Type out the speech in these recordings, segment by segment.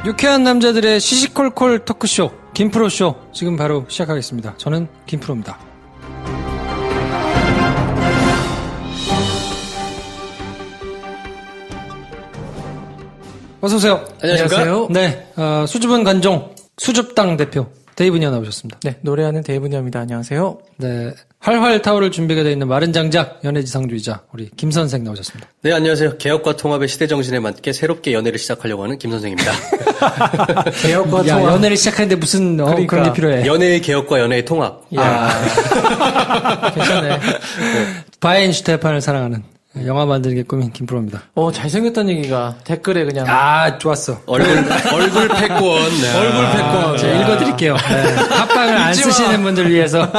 유쾌한 남자들의 시시콜콜 토크쇼 김프로쇼 지금 바로 시작하겠습니다. 저는 김프로입니다. 어서오세요. 안녕하십니까? 네, 수줍은 관종 수줍당 대표 데이브니어 나오셨습니다. 네, 노래하는 데이브니어입니다. 안녕하세요. 네, 활활 타오를 준비가 되어 있는 마른 장작 연애지상주의자 우리 김 선생 나오셨습니다. 네, 안녕하세요. 개혁과 통합의 시대 정신에 맞게 새롭게 연애를 시작하려고 하는 김 선생입니다. 개혁과 야, 통합. 연애를 시작하는데 무슨 그러니까. 그런 게 필요해. 연애의 개혁과 연애의 통합. 괜찮네. 바엔 슈테판을 사랑하는 영화 만들기 꿈인 김프로입니다. 잘생겼다는 얘기가 댓글에 그냥. 좋았어. 얼굴 패권. 네. 얼굴 패권. 제가 읽어드릴게요. 네. 팟빵을 안 쓰시는 분들 위해서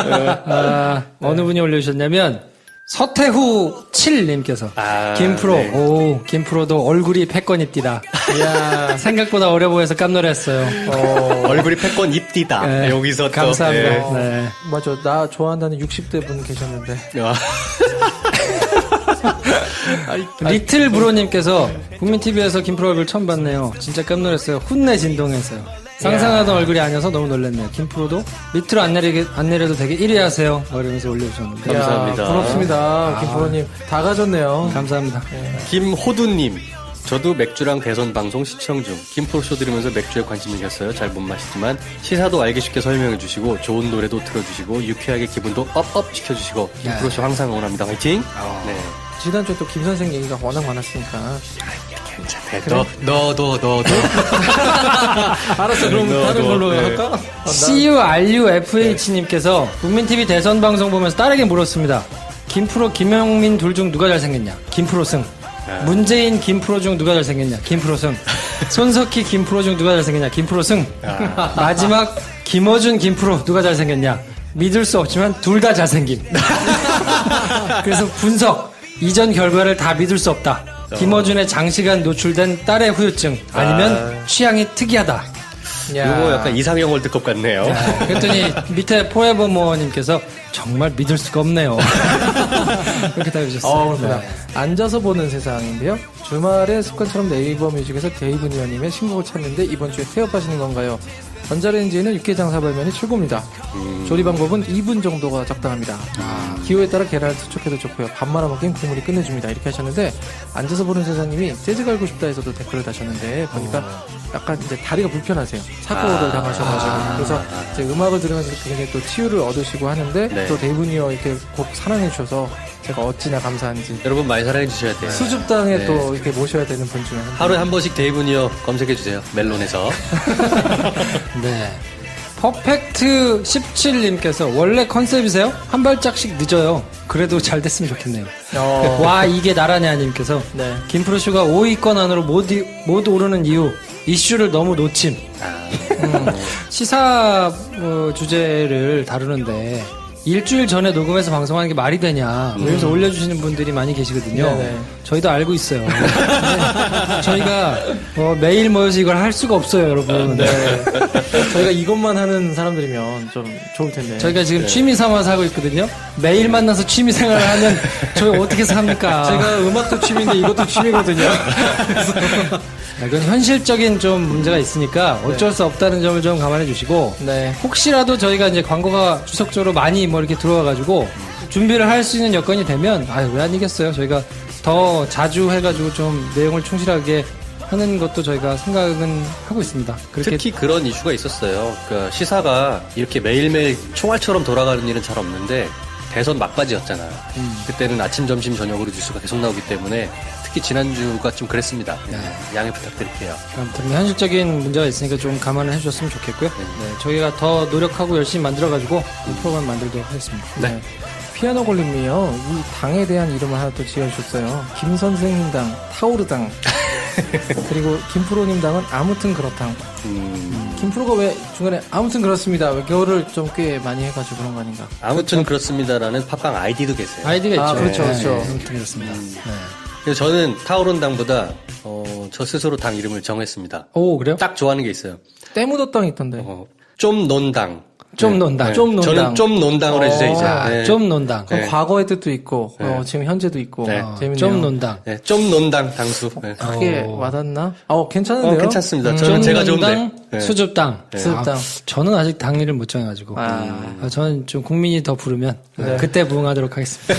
어느 분이 올려주셨냐면 서태후 7님께서 김프로, 네. 김프로도 얼굴이 패권입디다. 이야, 생각보다 어려 보여서 깜놀했어요. 얼굴이 패권 입디다. 네. 여기서 또. 감사합니다. 네. 맞아. 나 좋아한다는 60대 분 계셨는데. 리틀 브로님께서 국민TV에서 김프로 얼굴 처음 봤네요. 진짜 깜놀했어요. 훈내 진동했어요. 상상하던 얼굴이 아니어서 너무 놀랐네요. 김프로도 밑으로 안 내려도 되게 1위 하세요. 이러면서 올려주셨는데. 감사합니다. 야, 부럽습니다. 김프로님. 다 가졌네요. 감사합니다. 김호두님. 저도 맥주랑 대선 방송 시청 중 김프로쇼 들으면서 맥주에 관심 생겼어요. 잘 못 마시지만 시사도 알기 쉽게 설명해 주시고 좋은 노래도 틀어주시고 유쾌하게 기분도 업업 시켜주시고 김프로쇼 항상 응원합니다. 화이팅! 네. 지난주에 또 김 선생 얘기가 워낙 많았으니까. 그래? 너. 알았어. 그럼 다른 걸로 할까? CURUFH님께서 국민TV 대선 방송 보면서 딸에게 물었습니다. 김프로, 김영민 둘 중 누가 잘생겼냐? 김프로 승. 문재인, 김프로 중 누가 잘생겼냐? 김프로 승. 손석희, 김프로 중 누가 잘생겼냐? 김프로 승. 마지막 김어준, 김프로 누가 잘생겼냐? 믿을 수 없지만 둘 다 잘생김. 그래서 분석. 이전 결과를 다 믿을 수 없다. 김어준의 장시간 노출된 딸의 후유증 아니면 취향이 특이하다. 이거 약간 이상형 월드컵 같네요. 그랬더니 밑에 포에버모어님께서 정말 믿을 수가 없네요. 그렇게 답해주셨어요. 그렇구나. 앉아서 보는 세상인데요. 주말에 습관처럼 네이버 뮤직에서 데이브니어님의 신곡을 찾는데 이번 주에 태업하시는 건가요? 전자레인지에는 육개장 사발면이 최고입니다. 조리 방법은 2분 정도가 적당합니다. 기호에 따라 계란을 투척해도 좋고요. 밥 말아 먹긴 국물이 끝내줍니다. 이렇게 하셨는데 앉아서 보는 세상님이 재즈 갈고 싶다 해서도 댓글을 다셨는데 보니까 약간 이제 다리가 불편하세요. 사고를 당하셔가지고 그래서 이제 음악을 들으면서 굉장히 또 치유를 얻으시고 하는데 네. 또 데이브니어 이렇게 곡 사랑해 주셔서 제가 어찌나 감사한지. 여러분 많이 사랑해 주셔야 돼요. 수줍당에 네. 또 이렇게 모셔야 되는 분 중에 한 분. 하루에 한 번씩 데이브니어 검색해 주세요. 멜론에서. 네. 퍼펙트 17님께서 원래 컨셉이세요? 한 발짝씩 늦어요. 그래도 잘 됐으면 좋겠네요. 와 이게 나라냐 님께서 네. 김프로쇼가 5위권 안으로 못 오르는 이유 이슈를 너무 놓침. 시사 주제를 다루는데 일주일 전에 녹음해서 방송하는 게 말이 되냐 그래서 올려주시는 분들이 많이 계시거든요. 네네. 저희도 알고 있어요. 저희가 매일 모여서 이걸 할 수가 없어요, 여러분. 네. 저희가 이것만 하는 사람들이면 좀 좋을 텐데. 저희가 지금 취미 삼아서 하고 있거든요. 매일 만나서 취미 생활을 하면 저희 어떻게 삽니까? 제가 음악도 취미인데 이것도 취미거든요. 이건 현실적인 좀 문제가 있으니까 어쩔 수 없다는 점을 좀 감안해 주시고 네. 혹시라도 저희가 이제 광고가 추석적으로 많이 뭐 이렇게 들어와가지고 준비를 할 수 있는 여건이 되면 왜 안 이겠어요? 저희가 더 자주 해가지고 좀 내용을 충실하게 하는 것도 저희가 생각은 하고 있습니다. 그렇게 특히 그런 이슈가 있었어요. 그러니까 시사가 이렇게 매일매일 총알처럼 돌아가는 일은 잘 없는데 대선 막바지였잖아요. 그때는 아침, 점심, 저녁으로 뉴스가 계속 나오기 때문에 특히 지난주가 좀 그랬습니다. 양해 부탁드릴게요. 아무튼 현실적인 문제가 있으니까 좀 감안을 해주셨으면 좋겠고요. 네, 저희가 더 노력하고 열심히 만들어가지고 이 프로그램 만들도록 하겠습니다. 네. 피아노 걸림이요. 이 당에 대한 이름을 하나 또 지어주셨어요. 김 선생님당, 타오르당. 그리고 김프로님 당은 아무튼 그렇당. 김프로가 왜 중간에 아무튼 그렇습니다. 왜 겨울을 좀 꽤 많이 해가지고 그런 거 아닌가? 아무튼 그렇습니다라는 팟빵 아이디도 계세요. 아이디가 있죠. 그렇죠, 그렇죠. 아무튼 그렇습니다. 그래서 저는 타오른 당보다 저 스스로 당 이름을 정했습니다. 오, 그래요? 딱 좋아하는 게 있어요. 때 묻었당이 있던데. 좀 논당. 좀 논당. 좀 논당. 저는 좀 논당으로 해주세요, 이제. 네. 좀 논당. 그럼 네. 과거의 뜻도 있고 지금 현재도 있고 네. 재밌네요. 좀 논당. 네, 좀 논당 당수. 네. 크게 와닿나? 괜찮은데요? 괜찮습니다. 저는 좀 제가 좋은데. 논당, 네. 수줍당. 수줍당. 저는 아직 당리를 못 정해가지고. 저는 좀 국민이 더 부르면 그때 부응하도록 하겠습니다.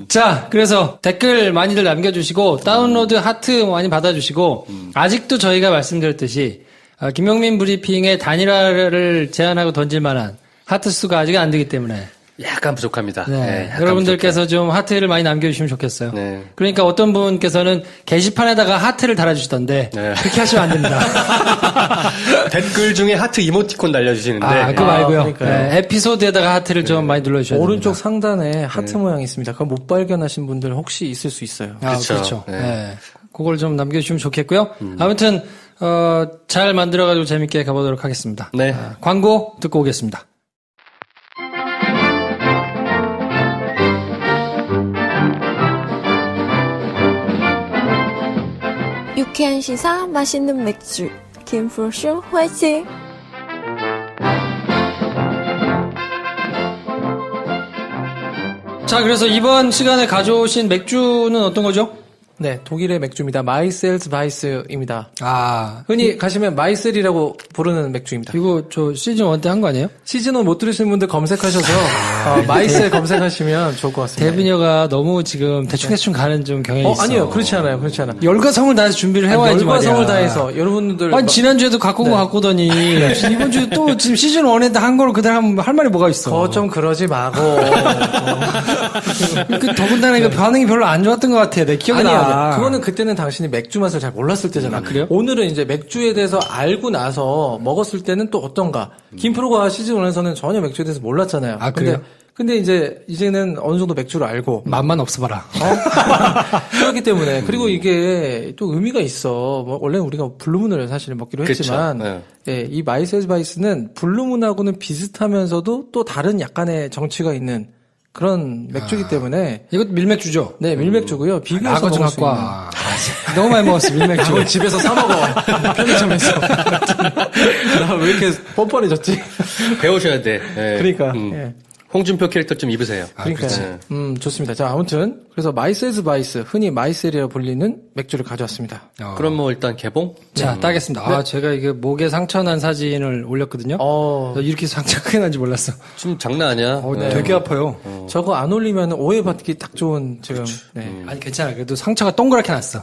자, 그래서 댓글 많이들 남겨주시고 다운로드 하트 많이 받아주시고 아직도 저희가 말씀드렸듯이 김용민 브리핑의 단일화를 제안하고 던질 만한 하트 수가 아직 안 되기 때문에 약간 부족합니다. 네, 네, 약간 여러분들께서 좀 하트를 많이 남겨주시면 좋겠어요. 네. 그러니까 어떤 분께서는 게시판에다가 하트를 달아주시던데 네. 그렇게 하시면 안 됩니다. 댓글 중에 하트 이모티콘 날려주시는데. 그거 말고요. 그러니까요. 네, 에피소드에다가 하트를 좀 많이 눌러주셔야 됩니다. 오른쪽 상단에 하트 모양이 있습니다. 그거 못 발견하신 분들 혹시 있을 수 있어요. 그쵸. 그렇죠. 네. 네. 그걸 좀 남겨주시면 좋겠고요. 아무튼 잘 만들어가지고 재밌게 가보도록 하겠습니다. 네. 광고 듣고 오겠습니다. 유쾌한 시사 맛있는 맥주 김프로쇼 화이팅. 자, 그래서 이번 시간에 가져오신 맥주는 어떤 거죠? 네, 독일의 맥주입니다. 마이셀스 바이스입니다. 아, 흔히 가시면 마이셀이라고 부르는 맥주입니다. 이거 저 시즌 1 때 한 거 아니에요? 시즌 1 못 들으신 분들 검색하셔서 마이셀 검색하시면 좋을 것 같습니다. 대빈이가 너무 지금 대충 가는 좀 경향이 있어. 아니요, 그렇지 않아요. 그렇지 않아요. 열과성을 다해서 준비를 해와야지 말이야. 열과성을 다해서 여러분들 아니, 지난주에도 갖고 온 거 갖고 오더니 이번 주에 또 지금 시즌 1에다 한 거를 그대로 하면 할 말이 뭐가 있어. 좀 그러지 마고. 그 더군다나 이거 반응이 별로 안 좋았던 것 같아. 내 기억이 아니야. 나. 그거는 그때는 당신이 맥주 맛을 잘 몰랐을 때잖아. 그래요? 오늘은 이제 맥주에 대해서 알고 나서 먹었을 때는 또 어떤가. 김프로가 시즌 1에서는 전혀 맥주에 대해서 몰랐잖아요. 아, 그래요? 근데 이제는 어느 정도 맥주를 알고. 맛만 없어봐라. 그렇기 때문에. 그리고 이게 또 의미가 있어. 뭐 원래 우리가 블루문을 사실 먹기로 그쵸. 했지만. 네. 예, 이 마이셀스 바이스는 블루문하고는 비슷하면서도 또 다른 약간의 정치가 있는 그런 맥주이기 때문에. 이것도 밀맥주죠? 네, 밀맥주고요. 비교해서 라거 좀 먹을 수 갖고 있는. 와. 너무 많이 먹었어, 밀맥주. 그걸 집에서 사 먹어. 편의점에서. 나 왜 이렇게 뻔뻔해졌지? 배우셔야 돼. 네. 그러니까. 예. 홍준표 캐릭터 좀 입으세요. 그러니까. 좋습니다. 자, 아무튼 그래서 마이셀스 바이스, 흔히 마이셀이라 불리는 맥주를 가져왔습니다. 그럼 뭐 일단 개봉? 자, 따겠습니다. 제가 이게 목에 상처난 사진을 올렸거든요. 이렇게 상처 크게 난지 몰랐어. 좀 장난 아니야. 되게 아파요. 저거 안 올리면 오해받기 딱 좋은 지금. 네. 아니, 괜찮아. 그래도 상처가 동그랗게 났어.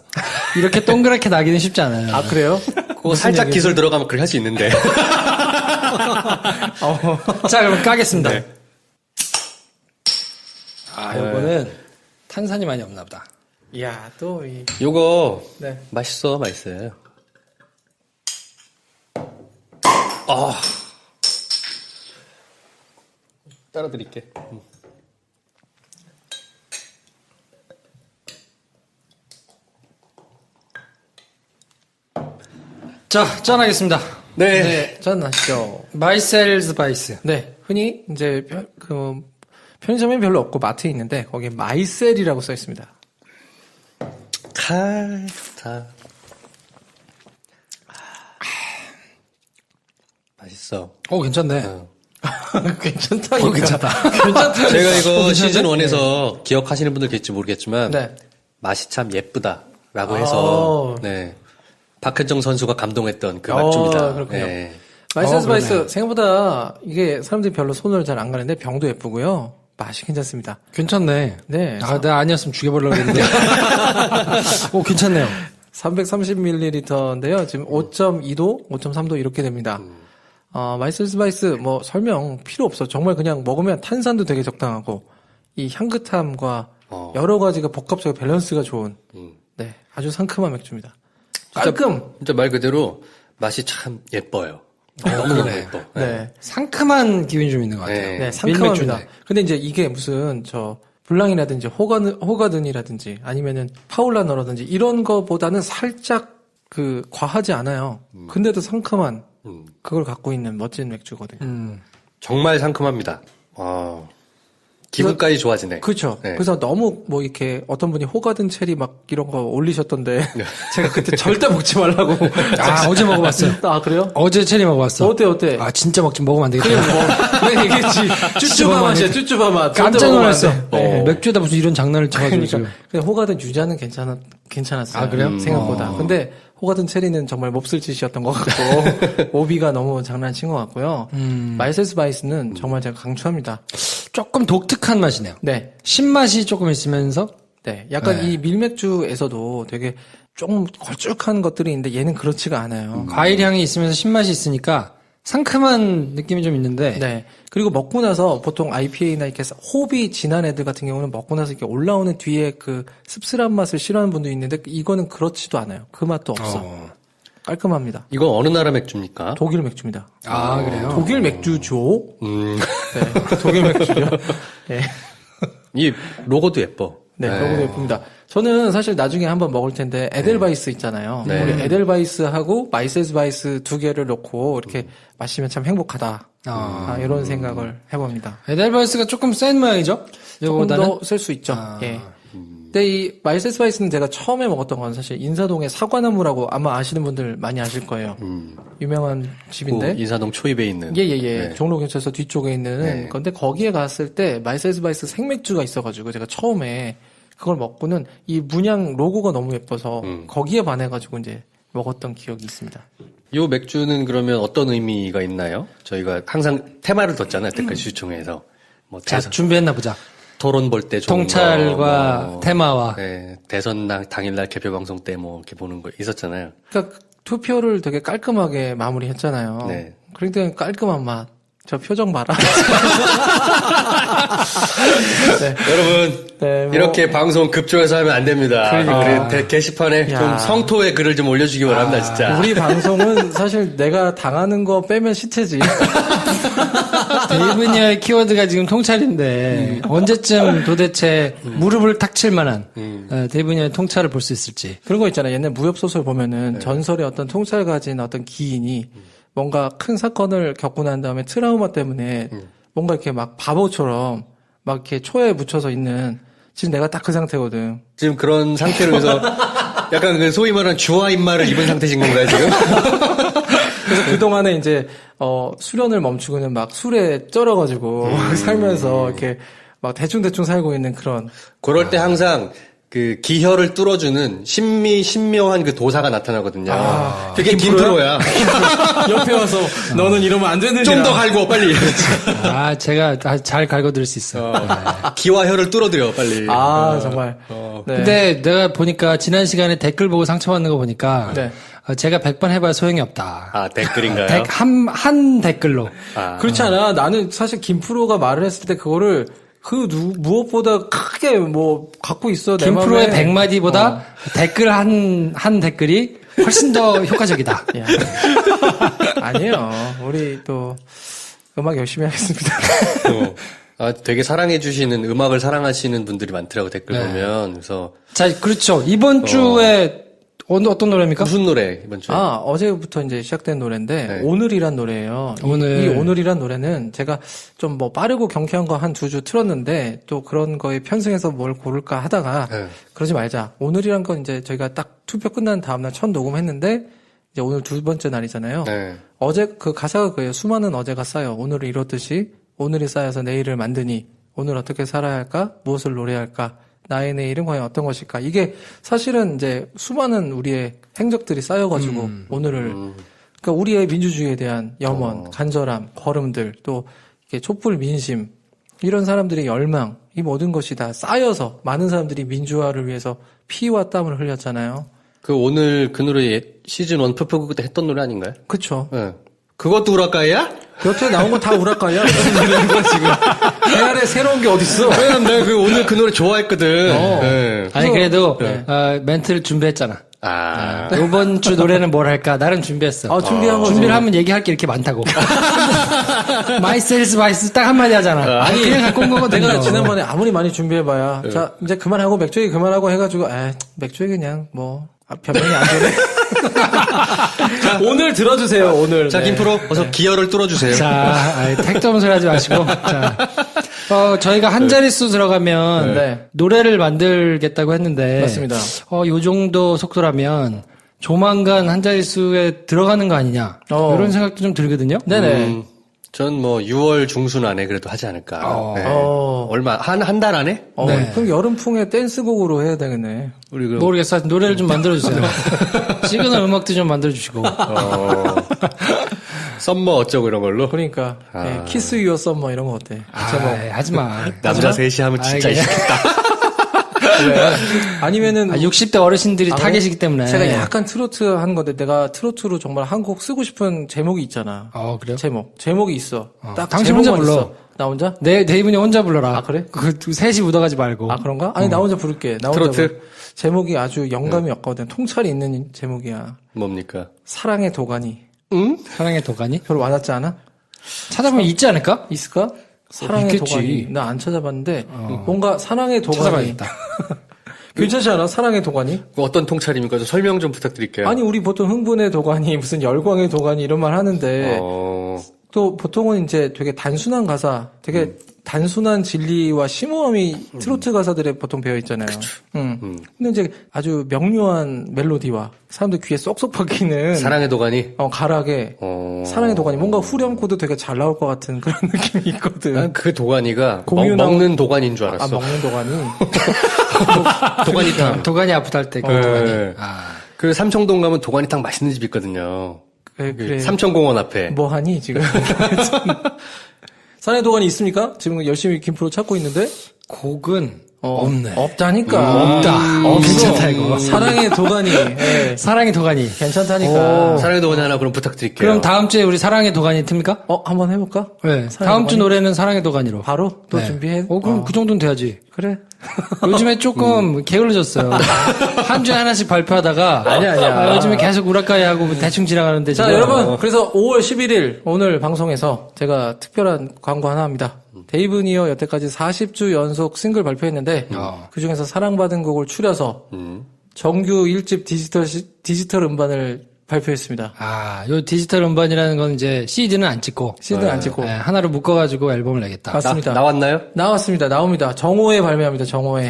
이렇게 동그랗게 나기는 쉽지 않아요. 아, 그래요? 그거 살짝 기술 들어가면 그렇게 할 수 있는데. 자, 그럼 까겠습니다. 네. 이거는 탄산이 많이 없나 보다. 이야, 또 요거 네. 맛있어요. 따라 드릴게. 자, 짠하겠습니다. 네. 짠 아시죠? 마이셀스 바이스. 네. 흔히 이제 편의점에 별로 없고 마트에 있는데 거기에 마이셀이라고 써 있습니다. 칼타. 맛있어. 괜찮네. 괜찮다니까. 괜찮다. 괜찮다. 제가 이거 시즌 1에서 기억하시는 분들 계실지 모르겠지만 네. 맛이 참 예쁘다라고 해서 네. 박현정 선수가 감동했던 그 맥주입니다. 그렇군요. 네. 마이셀스 바이스 그러네요. 생각보다 이게 사람들이 별로 손을 잘 안 가는데 병도 예쁘고요. 맛이 괜찮습니다. 괜찮네. 네. 내가 아니었으면 죽여버리려고 했는데. 괜찮네요. 330ml인데요. 지금 5.2도, 5.3도 이렇게 됩니다. 마이셀스 바이스 뭐 설명 필요 없어. 정말 그냥 먹으면 탄산도 되게 적당하고 이 향긋함과 여러 가지가 복합적으로 밸런스가 좋은 네, 아주 상큼한 맥주입니다. 깔끔. 진짜 말 그대로 맛이 참 예뻐요. 너무너무 예뻐. 네. 상큼한 기운이 좀 있는 것 같아요. 네. 네, 상큼합니다. 밀맥주인데. 근데 이제 이게 무슨 블랑이라든지 호가든이라든지 아니면은 파울라너라든지 이런 거보다는 살짝 과하지 않아요. 근데도 상큼한 그걸 갖고 있는 멋진 맥주거든요. 정말 상큼합니다. 기분까지 좋아지네. 그렇죠. 네. 그래서 너무 뭐 이렇게 어떤 분이 호가든 체리 막 이런 거 올리셨던데 제가 그때 절대 먹지 말라고. 아, 어제 먹어봤어요. 아 그래요? 어제 체리 먹어봤어. 어때? 아, 진짜 먹으면 안 되겠다. 내가 얘기했지. 쭈쭈바 맛이야, 쭈쭈바 맛. 깜짝 놀랐어. 네. 맥주에다 무슨 이런 장난을 쳐가지고 지금. 그냥 호가든 유자는 괜찮았어요. 아, 그래요? 생각보다. 근데 호가든 체리는 정말 몹쓸 짓이었던 것 같고 오비가 너무 장난친 것 같고요. 마이셀스 바이스는 정말 제가 강추합니다. 조금 독특한 맛이네요. 네, 신맛이 조금 있으면서 네, 약간 이 밀맥주에서도 되게 좀 걸쭉한 것들이 있는데 얘는 그렇지가 않아요. 과일 향이 있으면서 신맛이 있으니까 상큼한 느낌이 좀 있는데 네. 그리고 먹고 나서 보통 IPA나 이렇게 호흡이 진한 애들 같은 경우는 먹고 나서 이렇게 올라오는 뒤에 그 씁쓸한 맛을 싫어하는 분도 있는데 이거는 그렇지도 않아요. 그 맛도 없어. 깔끔합니다. 이건 어느 나라 맥주입니까? 독일 맥주입니다. 아, 그래요? 독일 맥주죠. 네. 독일 맥주죠. 네. 이 로고도 예뻐. 네, 로고도 예쁩니다. 저는 사실 나중에 한번 먹을 텐데 에델바이스 있잖아요. 네. 우리 에델바이스하고 마이셀스 바이스 두 개를 넣고 이렇게 마시면 참 행복하다. 이런 생각을 해봅니다. 에델바이스가 조금 센 모양이죠? 조금 요거보다는? 더 쓸 수 있죠. 예. 근데 이 마이셀스 바이스는 제가 처음에 먹었던 건 사실 인사동의 사과나무라고 아마 아시는 분들 많이 아실 거예요. 유명한 집인데. 인사동 초입에 있는. 예. 네. 종로경찰서 뒤쪽에 있는 네. 건데 거기에 갔을 때 마이셀스 바이스 생맥주가 있어가지고 제가 처음에 그걸 먹고는 이 문양 로고가 너무 예뻐서 거기에 반해가지고 이제 먹었던 기억이 있습니다. 요 맥주는 그러면 어떤 의미가 있나요? 저희가 항상 테마를 뒀잖아요. 때까지 주총회에서. 뭐 자, 준비했나 보자. 토론 볼 때 좋은 통찰과 거, 테마와. 네, 대선 당일날 개표 방송 때 뭐 이렇게 보는 거 있었잖아요. 그러니까 투표를 되게 깔끔하게 마무리했잖아요. 네. 그러니까 깔끔한 맛. 저 표정 봐라. 네. 여러분 네, 뭐- 이렇게 방송 급조해서 하면 안 됩니다. 게시판에 야. 좀 성토의 글을 좀 올려주기 바랍니다. 진짜. 우리 방송은 사실 내가 당하는 거 빼면 시체지. 데이브니어의 키워드가 지금 통찰인데 언제쯤 도대체 무릎을 탁 칠 만한 데이브니어의 통찰을 볼 수 있을지. 그런 거 있잖아요. 옛날 무협소설 보면은 전설의 어떤 통찰 가진 어떤 기인이 뭔가 큰 사건을 겪고 난 다음에 트라우마 때문에 뭔가 이렇게 막 바보처럼 막 이렇게 초에 묻혀서 있는 지금 내가 딱 그 상태거든. 지금 그런 상태로 해서 약간 그 소위 말하는 주화 입마를 입은 상태신 건가요 지금? 그래서 그동안에 이제 수련을 멈추고는 막 술에 쩔어가지고 살면서 이렇게 막 대충대충 살고 있는 그런. 그럴 때 항상 그 기혈을 뚫어주는 신묘한 그 도사가 나타나거든요. 그게 김프로야. 옆에 와서 너는 이러면 안 되는 좀 더 갈고 빨리. 아, 제가 잘 갈궈드릴 수 있어요. 기와 혈을 뚫어드려 빨리. 정말. 네. 근데 내가 보니까 지난 시간에 댓글 보고 상처받는 거 보니까 네. 제가 100번 해봐야 소용이 없다. 아 댓글인가요? 한 댓글로. 그렇지 않아. 나는 사실 김프로가 말을 했을 때 그거를 무엇보다 크게 뭐 갖고 있어. 내 김프로의 마음에. 100마디보다 댓글 한 댓글이 훨씬 더 효과적이다. 야. 아니에요. 우리 또 음악 열심히 하겠습니다. 되게 사랑해주시는 음악을 사랑하시는 분들이 많더라고 댓글 보면. 그래서 자, 그렇죠. 이번 주에 어떤 노래입니까? 무슨 노래 이번 주에? 어제부터 이제 시작된 노래인데, 네. 오늘이란 노래예요. 오늘. 이 오늘이란 노래는 제가 좀 뭐 빠르고 경쾌한 거 한 2주 틀었는데, 또 그런 거에 편승해서 뭘 고를까 하다가, 네. 그러지 말자. 오늘이란 건 이제 저희가 딱 투표 끝난 다음날 첫 녹음했는데, 이제 오늘 두 번째 날이잖아요. 네. 어제 그 가사가 그래요. 수많은 어제가 쌓여 오늘을 이렇듯이 오늘이 쌓여서 내일을 만드니 오늘 어떻게 살아야 할까? 무엇을 노래할까? 나의 내일은 과연 어떤 것일까? 이게 사실은 이제 수많은 우리의 행적들이 쌓여가지고 오늘을 그러니까 우리의 민주주의에 대한 염원, 간절함, 걸음들 또 이렇게 촛불 민심 이런 사람들의 열망 이 모든 것이 다 쌓여서 많은 사람들이 민주화를 위해서 피와 땀을 흘렸잖아요. 그 오늘 그 노래 시즌 1 푸푸 그때 했던 노래 아닌가요? 그쵸? 네. 그것도 우라카이야? 여태 나온 거 다 우라카이야. 무슨 노래인 거야 지금? 배 안에 새로운 게 어딨어? 왜냐면 내가 오늘 그 노래 좋아했거든. 네. 아니, 그래도, 멘트를 준비했잖아. 이번 주 노래는 뭘 할까? 나름 준비했어. 준비한 거지. 준비를 하면 얘기할 게 이렇게 많다고. 마이셀스 바이스 딱 한마디 하잖아. 아니, 그냥 갖고 온 거거든요. 내가 지난번에 아무리 많이 준비해봐야 자 이제 그만하고 맥주 얘기 그만하고 해가지고 맥주 얘기 그냥 뭐 변명이 안 되네. 오늘 들어주세요, 오늘. 자, 네. 김프로, 어서 기어를 뚫어주세요. 자, 택도 없는 소리 하지 마시고. 자, 저희가 한 자릿수 들어가면 네. 노래를 만들겠다고 했는데. 맞습니다. 요 정도 속도라면 조만간 한 자릿수에 들어가는 거 아니냐. 이런 생각도 좀 들거든요. 네네. 전 뭐 6월 중순 안에 그래도 하지 않을까. 네. 얼마, 한 달 안에? 네. 그럼 여름풍에 댄스곡으로 해야 되겠네. 우리 그럼. 모르겠어요. 노래를 좀 만들어주세요. 시그널 음악도 좀 만들어주시고. 썸머 어쩌고 이런 걸로? 그러니까, 네, 키스 유어 썸머 이런 거 어때? 제목. 하지 마. 남자 셋이 하면 진짜 아, 있겠다. 왜? 아니면은 60대 어르신들이 타 그래? 계시기 때문에. 제가 약간 트로트 한 건데 내가 트로트로 정말 한 곡 쓰고 싶은 제목이 있잖아. 그래요? 제목이 있어. 딱 당신 혼자 제목만 불러. 있어. 나 혼자? 네 이분이 혼자 불러라. 아, 그래? 셋이 묻어가지 말고. 아, 그런가? 아니, 나 혼자 부를게. 나 혼자 트로트? 제목이 아주 영감이 없거든. 통찰이 있는 제목이야. 뭡니까? 사랑의 도가니. 응? 사랑의 도가니? 별로 와닿지 않아? 찾아보면 있지 않을까? 있을까? 사랑의 있겠지. 도가니. 나 안 찾아봤는데 뭔가 사랑의 도가니. 찾아봐야겠다. 괜찮지 않아? 사랑의 도가니? 어떤 통찰입니까? 좀 설명 좀 부탁드릴게요. 아니, 우리 보통 흥분의 도가니, 무슨 열광의 도가니 이런 말 하는데 또 보통은 이제 되게 단순한 가사, 되게 단순한 진리와 심오함이 트로트 가사들에 보통 배어 있잖아요. 근데 이제 아주 명료한 멜로디와 사람들 귀에 쏙쏙 박히는 사랑의 도가니? 가락에 사랑의 도가니 뭔가 후렴구도 되게 잘 나올 것 같은 그런 느낌이 있거든. 난 그 도가니가 공유나무- 먹는 도가니인 줄 알았어. 먹는 도가니. 도가니탕. 도가니 아프다 할 때 그 네. 도가니. 그 삼청동 가면 도가니탕 맛있는 집 있거든요. 그래. 삼청공원 앞에. 뭐 하니 지금? 사랑의 도가니 있습니까? 지금 열심히 김프로 찾고 있는데 곡은 없네. 없다니까. 없다. 괜찮다 이거. 사랑의 도가니. 예. 사랑의 도가니. 괜찮다니까. 사랑의 도가니 하나 그럼 부탁드릴게요. 그럼 다음 주에 우리 사랑의 도가니 틉니까? 한번 해볼까? 네. 사랑의 다음 주 도가니? 노래는 사랑의 도가니로. 바로 또 네. 준비해. 그럼 그 정도는 돼야지. 그래. 요즘에 조금 게을러졌어요. 한 주에 하나씩 발표하다가. 아니야. 요즘에 계속 우라카이 하고 대충 지나가는데. 자, 지금. 여러분. 그래서 5월 11일 오늘 방송에서 제가 특별한 광고 하나 합니다. 데이브 니어 여태까지 40주 연속 싱글 발표했는데 그 중에서 사랑받은 곡을 추려서 정규 1집 디지털 음반을 발표했습니다. 요 디지털 음반이라는 건 이제 CD는 안 찍고. CD는 안 찍고. 네, 하나로 묶어가지고 앨범을 내겠다. 맞습니다. 나왔나요? 나왔습니다. 나옵니다. 정오에 발매합니다. 정오에.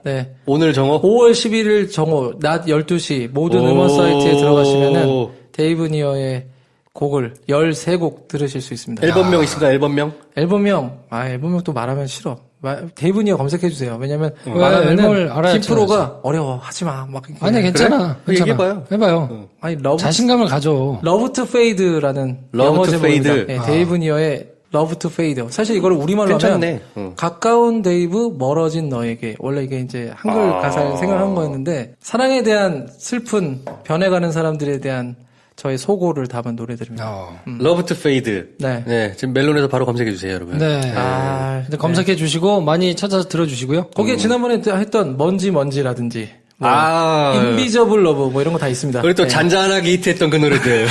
네. 오늘 정오? 5월 11일 정오 낮 12시 모든 음원 사이트에 들어가시면은 데이브 니어의 곡을 13곡 들으실 수 있습니다. 앨범명 있습니까? 앨범명? 앨범명 또 말하면 싫어. 데이브 니어 검색해주세요. 왜냐면 앨범을 말하면은 알아야 김프로가 어려워 하지마 막. 아니, 괜찮아. 그래? 괜찮아. 얘기해봐요. 해봐요. 아니 자신감을 가져. 러브 투 페이드라는 Love 영어 to 제목입니다. Fade. 네, 데이브 니어의 러브 투 페이드. 사실 이거를 우리말로 괜찮네. 하면 가까운 데이브 멀어진 너에게. 원래 이게 이제 한글 가사를 생각한 거였는데 사랑에 대한 슬픈 변해가는 사람들에 대한 저의 소고를 담은 노래들입니다. Love to Fade. 네. 지금 멜론에서 바로 검색해주세요, 여러분. 네. 근데 검색해 주시고 많이 찾아서 들어주시고요. 거기에 지난번에 했던 먼지라든지 인비저블 러브 뭐 이런 거 다 있습니다. 그리고 또 잔잔하게 히트했던 그 노래들.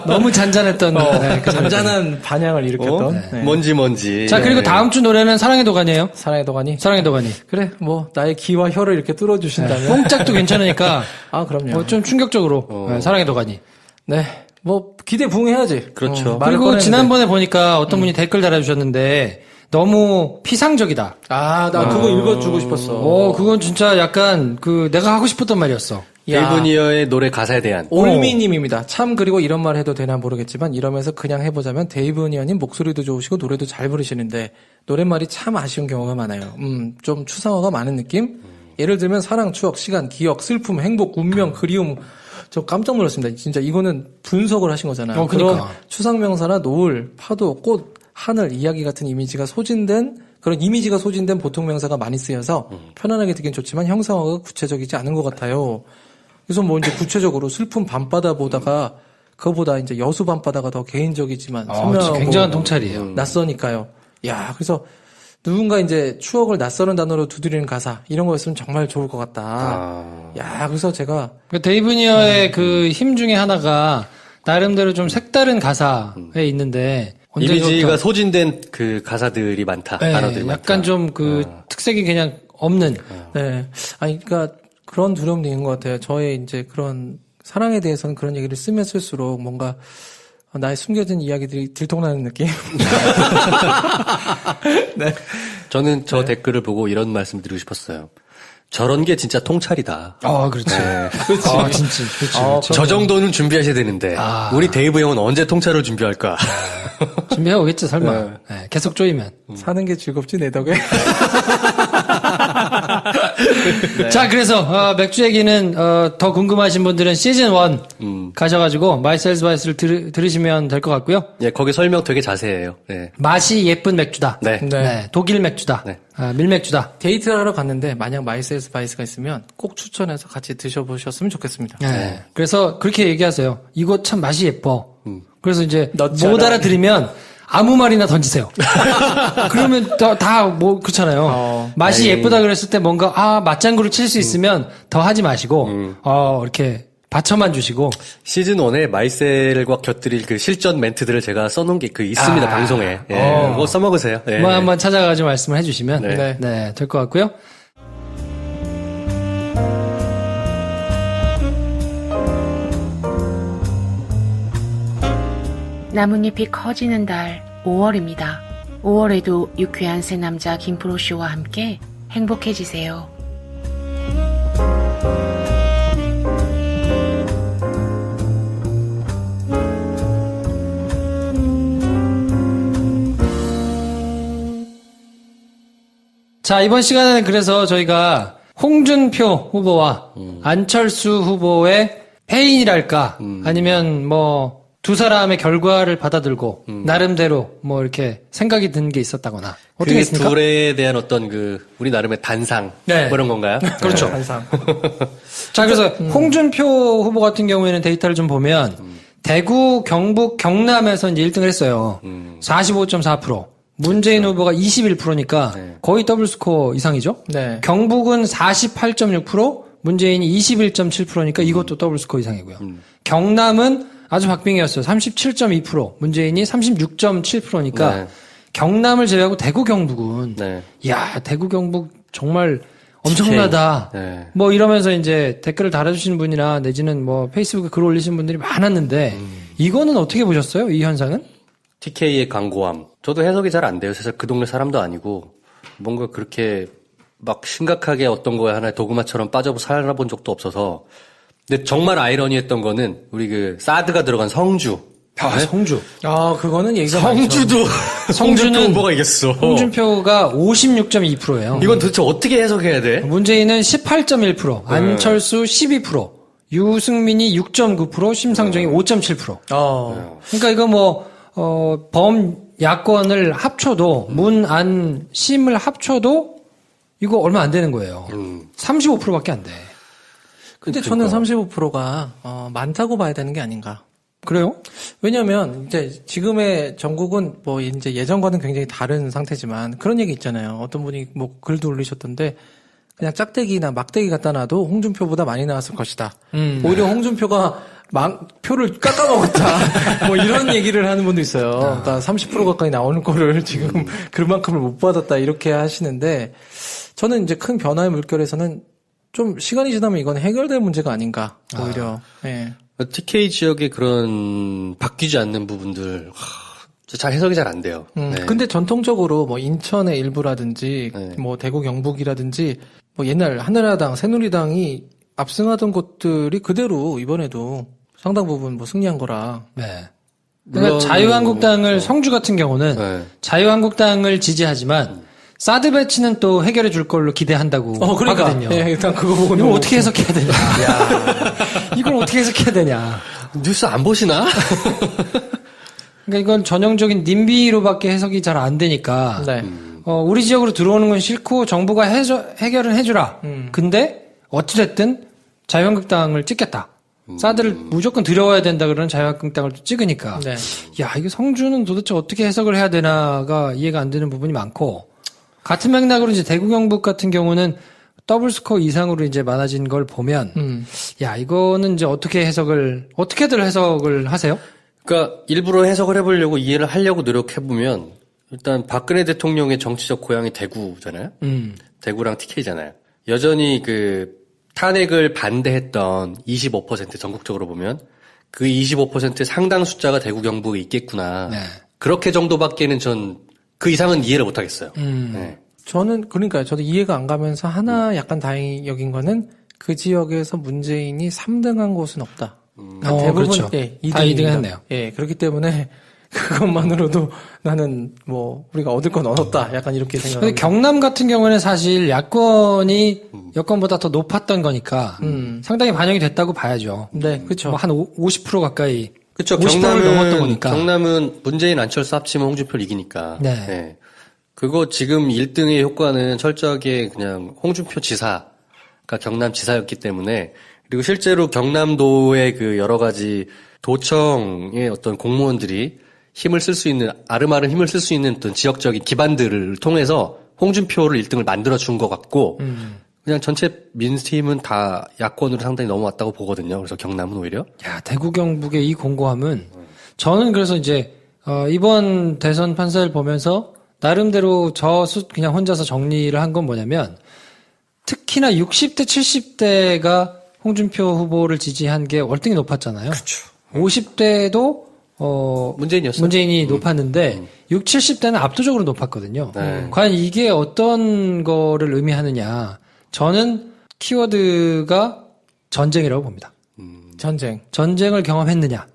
너무 잔잔했던. 그 잔잔한 반향을 일으켰던. 네. 먼지. 자, 그리고 다음 주 노래는 사랑의 도가니예요. 사랑의 도가니. 사랑의 도가니. 그래, 뭐 나의 귀와 혀를 이렇게 뚫어주신다면. 뽕짝도 괜찮으니까. 그럼요. 좀 충격적으로. 사랑의 도가니. 네, 뭐 기대 부응해야지. 그렇죠. 그리고 지난번에 보니까 어떤 분이 댓글 달아주셨는데 너무 피상적이다. 나 그거 읽어주고 싶었어. 그건 진짜 약간 내가 하고 싶었던 말이었어. 데이브 니어의 노래 가사에 대한. 올미님입니다. 참 그리고 이런 말 해도 되나 모르겠지만 이러면서 그냥 해보자면 데이브 니어님 목소리도 좋으시고 노래도 잘 부르시는데 노랫말이 참 아쉬운 경우가 많아요. 좀 추상어가 많은 느낌? 예를 들면 사랑, 추억, 시간, 기억, 슬픔, 행복, 운명, 그리움. 저 깜짝 놀랐습니다. 진짜 이거는 분석을 하신 거잖아요. 그러니까. 그런 추상명사나 노을, 파도, 꽃, 하늘, 이야기 같은 그런 이미지가 소진된 보통명사가 많이 쓰여서 편안하게 듣긴 좋지만 형상어가 구체적이지 않은 것 같아요. 그래서 뭐 이제 구체적으로 슬픈 밤바다 보다가 그거보다 이제 여수 밤바다가 더 개인적이지만 선명하고 굉장한 통찰이에요. 낯서니까요. 그래서 누군가 이제 추억을 낯설은 단어로 두드리는 가사 이런 거였으면 정말 좋을 것 같다. 그래서 제가 데이브 니어의 그 힘 중에 하나가 나름대로 좀 색다른 가사에 있는데 이미지가 소진된 그 가사들이 많다. 단어들이 많다. 약간 좀 특색이 그냥 없는. 네. 그러니까 그런 두려움도 있는 것 같아요. 저의 이제 그런 사랑에 대해서는 그런 얘기를 쓰면 쓸수록 뭔가 나의 숨겨진 이야기들이 들통나는 느낌? 네. 저는 저 댓글을 보고 이런 말씀 드리고 싶었어요. 저런 게 진짜 통찰이다. 그렇지. 그렇지. 진짜. 그렇지. 저 정도는 준비하셔야 되는데 우리 데이브 형은 언제 통찰을 준비할까? 준비해 오겠지, 설마. 네, 계속 쪼이면. 사는 게 즐겁지, 내 덕에? 자, 그래서 맥주 얘기는 더 궁금하신 분들은 시즌 1 가셔가지고 마이셀스 바이스를 들으시면 될 것 같고요. 예, 거기 설명 되게 자세해요. 네. 맛이 예쁜 맥주다. 네. 네, 독일 맥주다. 네. 밀맥주다. 데이트를 하러 갔는데 만약 마이셀스 바이스가 있으면 꼭 추천해서 같이 드셔보셨으면 좋겠습니다. 네. 그래서 그렇게 얘기하세요. 이거 참 맛이 예뻐. 그래서 이제 넣잖아. 못 알아들으면 아무 말이나 던지세요. 그러면 그렇잖아요. 맛이 예쁘다 그랬을 때 뭔가 맞장구를 칠 수 있으면 더 하지 마시고 이렇게 받쳐만 주시고. 시즌 1에 마이셀과 곁들일 그 실전 멘트들을 제가 써놓은 게 있습니다, 방송에. 예, 그거 써먹으세요. 예. 뭐 한번 찾아가지고 말씀을 해주시면 네. 될 것 같고요. 나뭇잎이 커지는 달 5월입니다. 5월에도 유쾌한 새 남자 김프로쇼와 함께 행복해지세요. 자, 이번 시간에는 그래서 저희가 홍준표 후보와 안철수 후보의 패인이랄까 아니면 뭐 두 사람의 결과를 받아들고 나름대로 뭐 이렇게 생각이 든 게 있었다거나 어떻게 그 있습니까? 둘에 대한 어떤 우리 나름의 단상 네. 그런 건가요? 그렇죠. 항상. 자, 그래서 홍준표 후보 같은 경우에는 데이터를 좀 보면 대구, 경북, 경남에서 이제 1등을 했어요. 45.4%. 문재인 후보가 21%니까 거의 더블 스코어 이상이죠? 네. 경북은 48.6%, 문재인이 21.7%니까 이것도 더블 스코어 이상이고요. 경남은 아주 박빙이었어요. 37.2%, 문재인이 36.7%니까 네. 경남을 제외하고 대구, 경북은 야, 대구, 경북 정말 엄청나다. 네. 뭐 이러면서 이제 댓글을 달아주시는 분이나 내지는 뭐 페이스북에 글 올리신 분들이 많았는데 이거는 어떻게 보셨어요? 이 현상은? TK의 강고함. 저도 해석이 잘 안 돼요. 사실 그 동네 사람도 아니고 뭔가 그렇게 막 심각하게 어떤 거에 하나의 도그마처럼 빠져 살아본 적도 없어서. 근데 정말 아이러니했던 거는 우리 사드가 들어간 성주. 성주. 그거는 얘기가 성주도 홍준표 후보가 이겼어. 홍준표가 56.2%예요. 이건 도대체 어떻게 해석해야 돼? 문재인은 18.1%, 안철수 12%, 유승민이 6.9%, 심상정이 5.7%. 그러니까 이거 범야권을 합쳐도, 문, 안, 심을 합쳐도 이거 얼마 안 되는 거예요. 35%밖에 안 돼. 근데 저는 35%가 많다고 봐야 되는 게 아닌가. 그래요? 왜냐면 이제 지금의 전국은 뭐 이제 예전과는 굉장히 다른 상태지만 그런 얘기 있잖아요. 어떤 분이 뭐 글도 올리셨던데 그냥 짝대기나 막대기 갖다 놔도 홍준표보다 많이 나왔을 것이다. 오히려 홍준표가 표를 깎아먹었다. 뭐 이런 얘기를 하는 분도 있어요. 그러니까 30% 가까이 나오는 거를 지금 그만큼을 못 받았다 이렇게 하시는데 저는 이제 큰 변화의 물결에서는 좀 시간이 지나면 이건 해결될 문제가 아닌가 오히려. 예. TK 지역의 그런 바뀌지 않는 부분들 잘 해석이 잘 안 돼요. 근데 전통적으로 뭐 인천의 일부라든지 뭐 대구 경북이라든지 뭐 옛날 한나라당, 새누리당이 압승하던 곳들이 그대로 이번에도 상당 부분 뭐 승리한 거라. 네. 그러니까 자유한국당을 성주 같은 경우는 자유한국당을 지지하지만 사드 배치는 또 해결해 줄 걸로 기대한다고 하거든요. 예, 일단 그거 보고 이걸 어떻게 해석해야 되냐. 이걸 어떻게 해석해야 되냐. 뉴스 안 보시나? 그러니까 이건 전형적인 님비로밖에 해석이 잘 안 되니까. 우리 지역으로 들어오는 건 싫고 정부가 해결은 해주라. 근데 어찌됐든 자유한국당을 찍겠다. 사드를 무조건 들여와야 된다 그러는 자유한국당을 또 찍으니까. 야, 이거 성주는 도대체 어떻게 해석을 해야 되나가 이해가 안 되는 부분이 많고. 같은 맥락으로 이제 대구 경북 같은 경우는 더블 스코어 이상으로 이제 많아진 걸 보면, 야, 이거는 이제 어떻게들 해석을 하세요? 그러니까 일부러 해석을 해보려고 이해를 하려고 노력해보면, 일단 박근혜 대통령의 정치적 고향이 대구잖아요? 대구랑 TK잖아요. 여전히 탄핵을 반대했던 25% 전국적으로 보면 그 25%의 상당 숫자가 대구 경북에 있겠구나. 네. 그렇게 정도밖에는 전 그 이상은 이해를 못 하겠어요. 네. 그러니까요. 저도 이해가 안 가면서 하나 약간 다행히 여긴 거는 그 지역에서 문재인이 3등한 곳은 없다. 대부분 그렇죠. 예, 다 2등 했네요. 예, 그렇기 때문에 그것만으로도 나는 뭐 우리가 얻을 건 얻었다. 약간 이렇게 근데 생각합니다. 경남 같은 경우는 사실 야권이 여권보다 더 높았던 거니까 상당히 반영이 됐다고 봐야죠. 네, 그렇죠. 뭐 한 50% 가까이. 그렇죠. 50%를 넘었던 거니까. 경남은 문재인 안철수 합치면 홍준표를 이기니까. 네. 그거 지금 1등의 효과는 철저하게 그냥 홍준표 지사가 경남 지사였기 때문에 그리고 실제로 경남도의 그 여러 가지 도청의 어떤 공무원들이 힘을 쓸 수 있는 아름아름 힘을 쓸 수 있는 어떤 지역적인 기반들을 통해서 홍준표를 1등을 만들어 준 것 같고 그냥 전체 민심은 다 야권으로 상당히 넘어왔다고 보거든요. 그래서 경남은 오히려 야, 대구 경북의 이 공고함은 저는 그래서 이제 이번 대선 판사를 보면서 나름대로 그냥 혼자서 정리를 한 건 뭐냐면 특히나 60대, 70대가 홍준표 후보를 지지한 게 월등히 높았잖아요. 그렇죠. 50대도 문재인이었어요. 문재인이 높았는데 60, 70대는 압도적으로 높았거든요. 네. 과연 이게 어떤 거를 의미하느냐? 저는 키워드가 전쟁이라고 봅니다. 전쟁을 경험했느냐,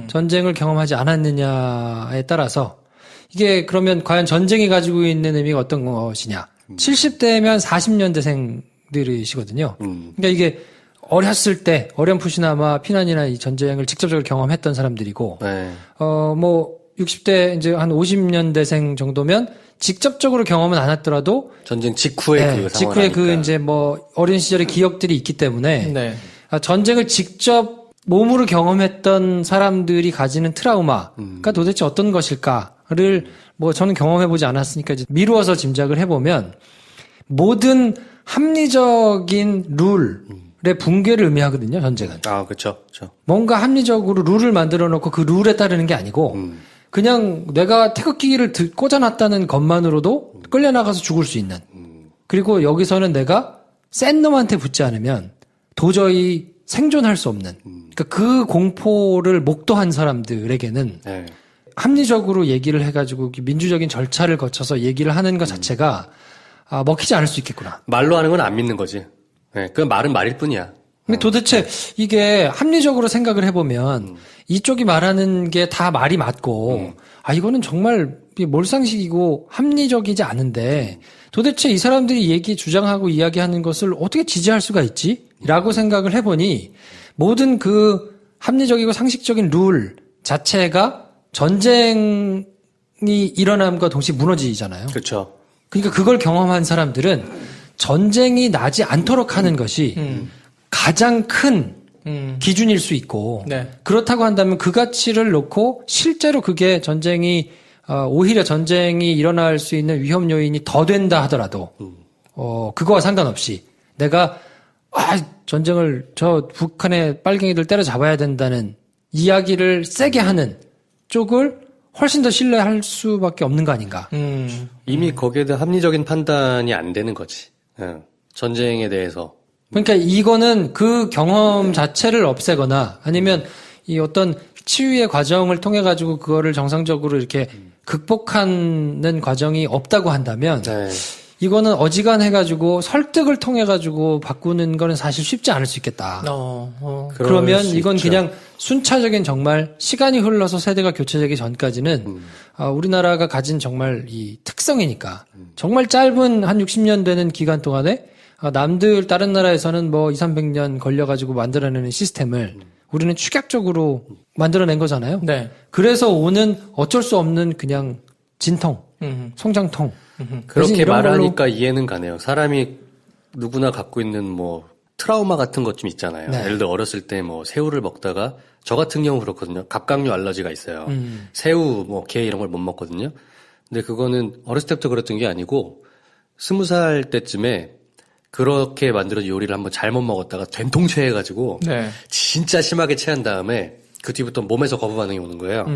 전쟁을 경험하지 않았느냐에 따라서 이게 그러면 과연 전쟁이 가지고 있는 의미가 어떤 것이냐. 70대면 40년대생들이시거든요. 그러니까 이게 어렸을 때 어렴풋이나마 피난이나 이 전쟁을 직접적으로 경험했던 사람들이고, 네. 뭐 60대 이제 한 50년대생 정도면 직접적으로 경험은 안 했더라도 전쟁 직후의 그 직후에 그 상황이니까. 이제 뭐 어린 시절의 기억들이 있기 때문에 네. 전쟁을 직접 몸으로 경험했던 사람들이 가지는 트라우마가 도대체 어떤 것일까를 뭐 저는 경험해보지 않았으니까 이제 미루어서 짐작을 해보면 모든 합리적인 룰의 붕괴를 의미하거든요, 전쟁은. 아, 그렇죠. 뭔가 합리적으로 룰을 만들어 놓고 그 룰에 따르는 게 아니고 그냥 내가 태극기를 꽂아놨다는 것만으로도 끌려나가서 죽을 수 있는. 그리고 여기서는 내가 센 놈한테 붙지 않으면 도저히 생존할 수 없는. 그러니까 그 공포를 목도한 사람들에게는 네. 합리적으로 얘기를 해가지고 민주적인 절차를 거쳐서 얘기를 하는 것 자체가 먹히지 않을 수 있겠구나. 말로 하는 건 안 믿는 거지. 네, 그 말은 말일 뿐이야. 근데 도대체 이게 합리적으로 생각을 해보면 이쪽이 말하는 게 다 말이 맞고 이거는 정말 몰상식이고 합리적이지 않은데 도대체 이 사람들이 주장하고 이야기하는 것을 어떻게 지지할 수가 있지? 라고 생각을 해보니 모든 그 합리적이고 상식적인 룰 자체가 전쟁이 일어남과 동시에 무너지잖아요. 그렇죠. 그러니까 그걸 경험한 사람들은 전쟁이 나지 않도록 하는 것이 가장 큰 기준일 수 있고 네. 그렇다고 한다면 그 가치를 놓고 실제로 그게 오히려 전쟁이 일어날 수 있는 위험 요인이 더 된다 하더라도 그거와 상관없이 내가 전쟁을 북한의 빨갱이들 때려잡아야 된다는 이야기를 세게 하는 쪽을 훨씬 더 신뢰할 수밖에 없는 거 아닌가. 이미 거기에 대한 합리적인 판단이 안 되는 거지. 전쟁에 대해서. 그러니까 이거는 그 경험 자체를 없애거나 아니면 이 어떤 치유의 과정을 통해 가지고 그거를 정상적으로 이렇게 극복하는 과정이 없다고 한다면 네. 이거는 어지간해가지고 설득을 통해가지고 바꾸는 거는 사실 쉽지 않을 수 있겠다. 그러면 수 이건 있죠. 그냥 순차적인 정말 시간이 흘러서 세대가 교체되기 전까지는 우리나라가 가진 정말 이 특성이니까 정말 짧은 한 60년 되는 기간 동안에 다른 나라에서는 뭐 200~300년 걸려가지고 만들어내는 시스템을 우리는 축약적으로 만들어낸 거잖아요. 네. 그래서 오는 어쩔 수 없는 그냥 진통, 성장통. 그렇게 이런 말하니까 이해는 가네요. 사람이 누구나 갖고 있는 뭐 트라우마 같은 것 좀 있잖아요. 네. 예를 들어 어렸을 때 뭐 새우를 먹다가 저 같은 경우 그렇거든요. 갑각류 알러지가 있어요. 새우, 뭐 게 이런 걸 못 먹거든요. 근데 그거는 어렸을 때부터 그랬던 게 아니고 20살 때쯤에 그렇게 만들어진 요리를 한번 잘못 먹었다가 된통 체해가지고 네. 진짜 심하게 체한 다음에 그 뒤부터 몸에서 거부 반응이 오는 거예요.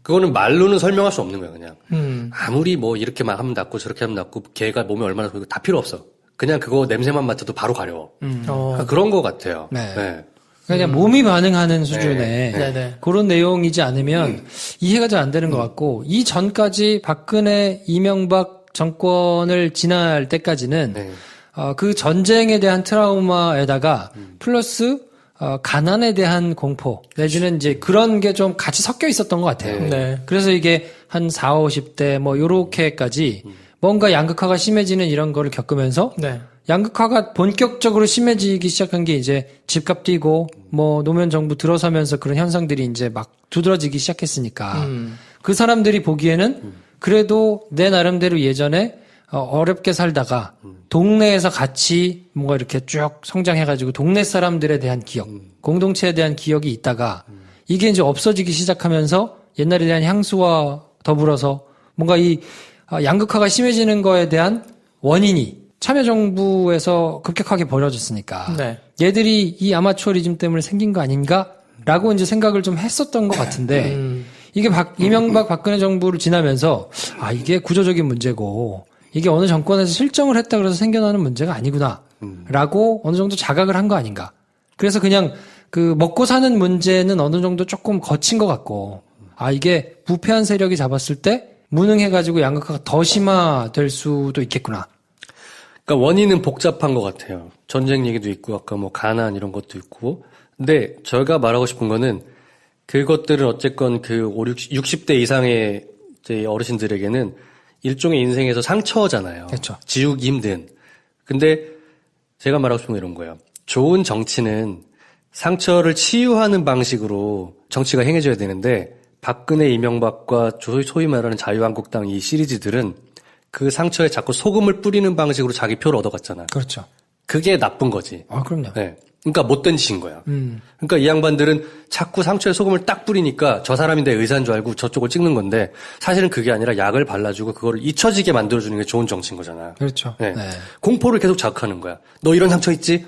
그거는 말로는 설명할 수 없는 거예요, 그냥. 아무리 뭐 이렇게만 하면 낫고 저렇게 하면 낫고 개가 몸에 얼마나 좋고 다 필요 없어. 그냥 그거 냄새만 맡아도 바로 가려워. 그러니까 그런 것 같아요. 네. 그냥 몸이 반응하는 수준의 네. 그런 내용이지 않으면 이해가 잘 안 되는 것 같고, 이 전까지 박근혜, 이명박 정권을 지날 때까지는 네. 그 전쟁에 대한 트라우마에다가 플러스 가난에 대한 공포 내지는 이제 그런 게 좀 같이 섞여 있었던 것 같아요. 네. 그래서 이게 한 40, 50대 뭐 요렇게까지 뭔가 양극화가 심해지는 이런 거를 겪으면서 네. 양극화가 본격적으로 심해지기 시작한 게 이제 집값 뛰고 뭐 노무현 정부 들어서면서 그런 현상들이 이제 막 두드러지기 시작했으니까 그 사람들이 보기에는 그래도 내 나름대로 예전에 어렵게 살다가 동네에서 같이 뭔가 이렇게 쭉 성장해가지고 동네 사람들에 대한 기억, 공동체에 대한 기억이 있다가 이게 이제 없어지기 시작하면서 옛날에 대한 향수와 더불어서 뭔가 이 양극화가 심해지는 거에 대한 원인이 참여정부에서 급격하게 벌어졌으니까 네. 얘들이 이 아마추어리즘 때문에 생긴 거 아닌가라고 이제 생각을 좀 했었던 것 같은데 이게 이명박 박근혜 정부를 지나면서 이게 구조적인 문제고 이게 어느 정권에서 실정을 했다 그래서 생겨나는 문제가 아니구나라고 어느 정도 자각을 한 거 아닌가. 그래서 그냥 그 먹고 사는 문제는 어느 정도 조금 거친 것 같고 이게 부패한 세력이 잡았을 때 무능해가지고 양극화가 더 심화될 수도 있겠구나. 그러니까 원인은 복잡한 것 같아요. 전쟁 얘기도 있고 아까 뭐 가난 이런 것도 있고. 근데 저희가 말하고 싶은 거는 그것들은 어쨌건 그 60대 이상의 이제 어르신들에게는 일종의 인생에서 상처잖아요. 그렇죠. 지우기 힘든. 근데 제가 말하고 싶은 건 이런 거예요. 좋은 정치는 상처를 치유하는 방식으로 정치가 행해져야 되는데 박근혜, 이명박과 소위 말하는 자유한국당 이 시리즈들은 그 상처에 자꾸 소금을 뿌리는 방식으로 자기 표를 얻어갔잖아. 그렇죠. 그게 나쁜 거지. 그럼요. 네. 그러니까 못된 짓인 거야. 그러니까 이 양반들은 자꾸 상처에 소금을 딱 뿌리니까 저 사람이 내 의사인 줄 알고 저쪽을 찍는 건데 사실은 그게 아니라 약을 발라주고 그거를 잊혀지게 만들어주는 게 좋은 정치인 거잖아. 그렇죠. 네. 네. 공포를 계속 자극하는 거야. 너 이런 상처 있지?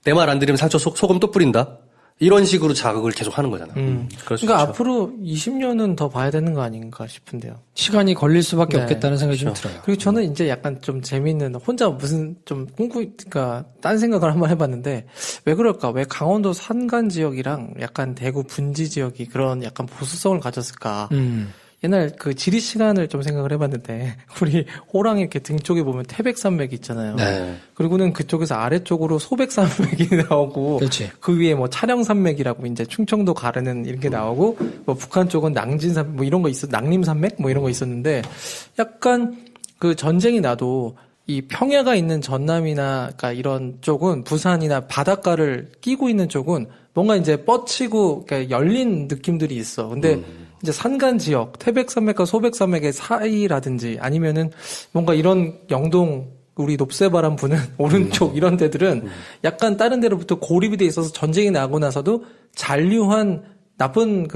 내 말 안 들으면 상처 소금 또 뿌린다? 이런 식으로 자극을 계속 하는 거잖아. 그럴 수 그러니까 있죠. 앞으로 20년은 더 봐야 되는 거 아닌가 싶은데요. 시간이 걸릴 수밖에 네. 없겠다는 생각이 좀 들어요. 그리고 저는 이제 약간 좀 재미있는 혼자 무슨 좀 그러니까 딴 생각을 한번 해봤는데 왜 그럴까? 왜 강원도 산간 지역이랑 약간 대구 분지 지역이 그런 약간 보수성을 가졌을까? 옛날 그 지리 시간을 좀 생각을 해봤는데 우리 호랑이 이렇게 등 쪽에 보면 태백산맥이 있잖아요. 네. 그리고는 그쪽에서 아래쪽으로 소백산맥이 나오고 그렇지. 그 위에 뭐 차량산맥이라고 이제 충청도 가르는 이런 게 나오고 뭐 북한 쪽은 낭진산 뭐 이런 거 낭림산맥 뭐 이런 거 있었는데 약간 그 전쟁이 나도 이 평야가 있는 전남이나 그러니까 이런 쪽은 부산이나 바닷가를 끼고 있는 쪽은 뭔가 이제 뻗치고 그러니까 열린 느낌들이 있어. 근데 이제 산간 지역, 태백산맥과 소백산맥의 사이라든지 아니면은 뭔가 이런 영동 우리 높새바람 부는 오른쪽 이런 데들은 약간 다른 데로부터 고립이 돼 있어서 전쟁이 나고 나서도 잔류한 나쁜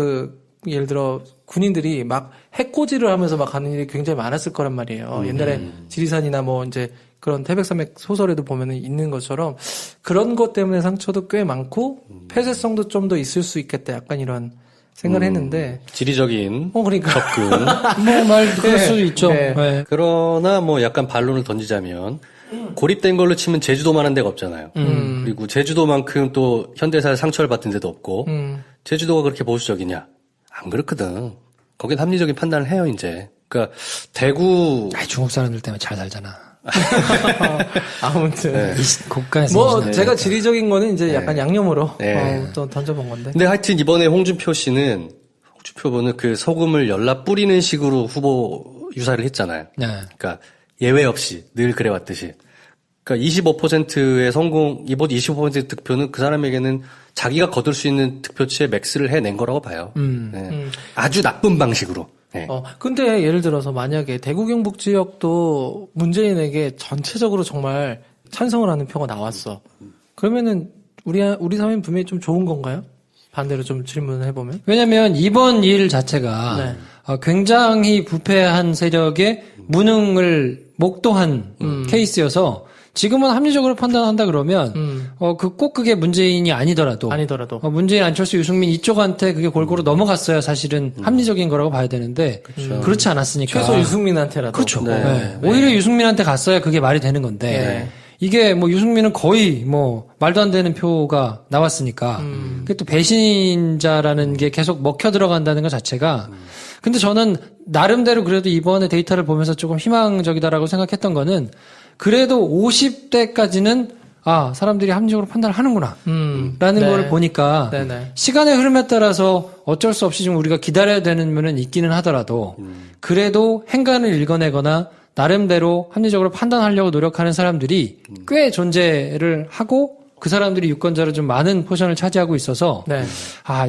예를 들어 군인들이 막 해코지를 하면서 막 가는 일이 굉장히 많았을 거란 말이에요. 옛날에 지리산이나 뭐 이제 그런 태백산맥 소설에도 보면은 있는 것처럼 그런 것 때문에 상처도 꽤 많고 폐쇄성도 좀 더 있을 수 있겠다. 약간 이런 생각을 했는데. 지리적인 그러니까. 접근. 그럴 네. 수도 있죠. 네. 네. 그러나 뭐 약간 반론을 던지자면 고립된 걸로 치면 제주도만한 데가 없잖아요. 그리고 제주도만큼 또 현대사에 상처를 받은 데도 없고 제주도가 그렇게 보수적이냐? 안 그렇거든. 거긴 합리적인 판단을 해요 이제. 그러니까 대구 중국 사람들 때문에 잘 살잖아. 아무튼. 네. 국가에서 뭐 제가 지리적인 거는 이제 약간 양념으로 네. 또 던져본 건데. 근데 하여튼 이번에 홍준표 후보는 그 소금을 열라 뿌리는 식으로 후보 유사를 했잖아요. 네. 그러니까 예외 없이 늘 그래왔듯이. 그러니까 25%의 성공, 이번 25% 득표는 그 사람에게는 자기가 거둘 수 있는 득표치의 맥스를 해낸 거라고 봐요. 네. 아주 나쁜 방식으로. 네. 근데 예를 들어서 만약에 대구 경북 지역도 문재인에게 전체적으로 정말 찬성을 하는 표가 나왔어. 그러면은 우리 사회는 분명히 좀 좋은 건가요? 반대로 좀 질문을 해보면. 왜냐면 이번 일 자체가 네. 굉장히 부패한 세력의 무능을 목도한 케이스여서 지금은 합리적으로 판단한다 그러면 꼭 그게 문재인이 아니더라도 문재인, 안철수, 유승민 이쪽한테 그게 골고루 넘어갔어야 사실은 합리적인 거라고 봐야 되는데 그렇지 않았으니까 최소 유승민한테라도. 그렇죠. 네. 네. 오히려 유승민한테 갔어야 그게 말이 되는 건데 이게 뭐 유승민은 거의 뭐 말도 안 되는 표가 나왔으니까 그게 또 배신자라는 게 계속 먹혀 들어간다는 것 자체가 근데 저는 나름대로 그래도 이번에 데이터를 보면서 조금 희망적이다라고 생각했던 거는 그래도 50대까지는 사람들이 합리적으로 판단을 하는구나 라는 걸 보니까 네네. 시간의 흐름에 따라서 어쩔 수 없이 좀 우리가 기다려야 되는 면은 있기는 하더라도 그래도 행간을 읽어내거나 나름대로 합리적으로 판단하려고 노력하는 사람들이 꽤 존재를 하고 그 사람들이 유권자로 좀 많은 포션을 차지하고 있어서 네.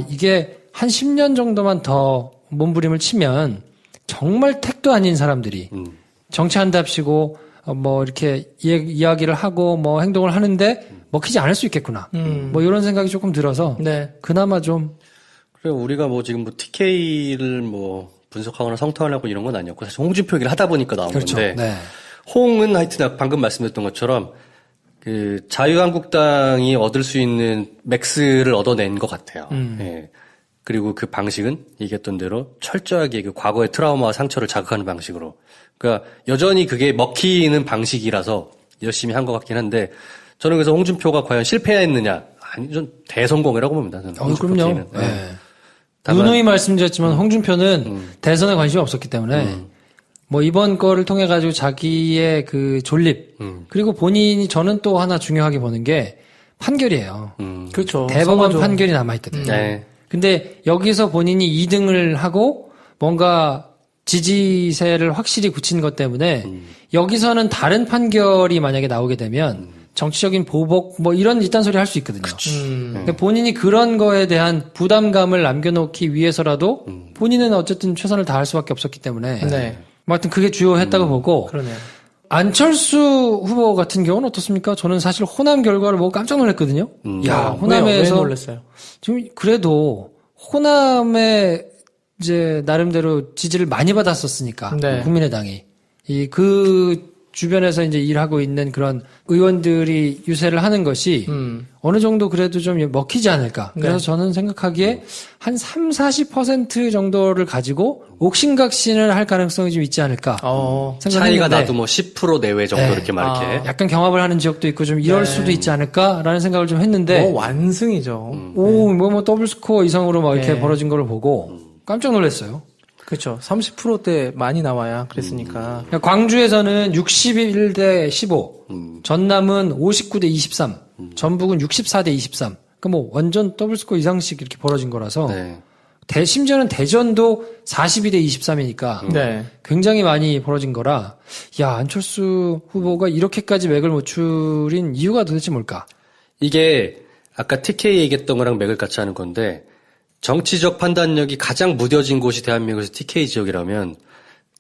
이게 한 10년 정도만 더 몸부림을 치면 정말 택도 아닌 사람들이 정치한답시고 뭐 이렇게 이야기를 하고 뭐 행동을 하는데 먹히지 않을 수 있겠구나. 뭐 이런 생각이 조금 들어서 네. 그나마 좀 그래 우리가 뭐 지금 뭐 TK를 뭐 분석하거나 성토하려고 이런 건 아니었고 사실 홍준표 얘기를 하다 보니까 나온 그렇죠. 건데 네. 홍은 하여튼 방금 말씀드렸던 것처럼 그 자유한국당이 얻을 수 있는 맥스를 얻어낸 것 같아요. 예. 그리고 그 방식은 얘기했던 대로 철저하게 그 과거의 트라우마와 상처를 자극하는 방식으로. 그러니까 여전히 그게 먹히는 방식이라서 열심히 한 것 같긴 한데 저는 그래서 홍준표가 과연 실패했느냐? 아니, 전 대성공이라고 봅니다. 저는 그럼요. 게임은. 네. 다만 누누이 말씀드렸지만 홍준표는 대선에 관심이 없었기 때문에 뭐 이번 거를 통해 가지고 자기의 그 존립 그리고 본인이 저는 또 하나 중요하게 보는 게 판결이에요. 그렇죠. 대법원 선거죠. 판결이 남아있거든요. 네. 근데 여기서 본인이 2등을 하고 뭔가 지지세를 확실히 굳힌 것 때문에 여기서는 다른 판결이 만약에 나오게 되면 정치적인 보복 뭐 이런 이딴 소리 할 수 있거든요. 근데 본인이 그런 거에 대한 부담감을 남겨놓기 위해서라도 본인은 어쨌든 최선을 다할 수밖에 없었기 때문에 네. 뭐 하여튼 그게 주요했다고 보고 그러네요. 안철수 후보 같은 경우는 어떻습니까? 저는 사실 호남 결과를 보고 깜짝 놀랐거든요. 야, 호남에서 왜 놀랐어요? 지금 그래도 호남에 이제 나름대로 지지를 많이 받았었으니까 네. 국민의당이 그 주변에서 이제 일하고 있는 그런 의원들이 유세를 하는 것이 어느 정도 그래도 좀 먹히지 않을까. 그래서 네. 저는 생각하기에 한 40% 정도를 가지고 옥신각신을 할 가능성이 좀 있지 않을까. 생각했는데 차이가 나도 뭐 10% 내외 정도 네. 이렇게 막 이렇게. 약간 경합을 하는 지역도 있고 좀 이럴 수도 있지 않을까라는 생각을 좀 했는데 뭐 완승이죠. 뭐 더블 스코어 이상으로 막 이렇게 네. 벌어진 걸 보고 깜짝 놀랐어요. 그렇죠. 30%대 많이 나와야 그랬으니까. 그러니까 광주에서는 61대 15, 전남은 59대 23, 전북은 64대 23. 그러니까 뭐 완전 더블 스코어 이상씩 이렇게 벌어진 거라서 네. 심지어는 대전도 42대 23이니까 네. 굉장히 많이 벌어진 거라 야 안철수 후보가 이렇게까지 맥을 못 추린 이유가 도대체 뭘까? 이게 아까 TK 얘기했던 거랑 맥을 같이 하는 건데 정치적 판단력이 가장 무뎌진 곳이 대한민국에서 TK 지역이라면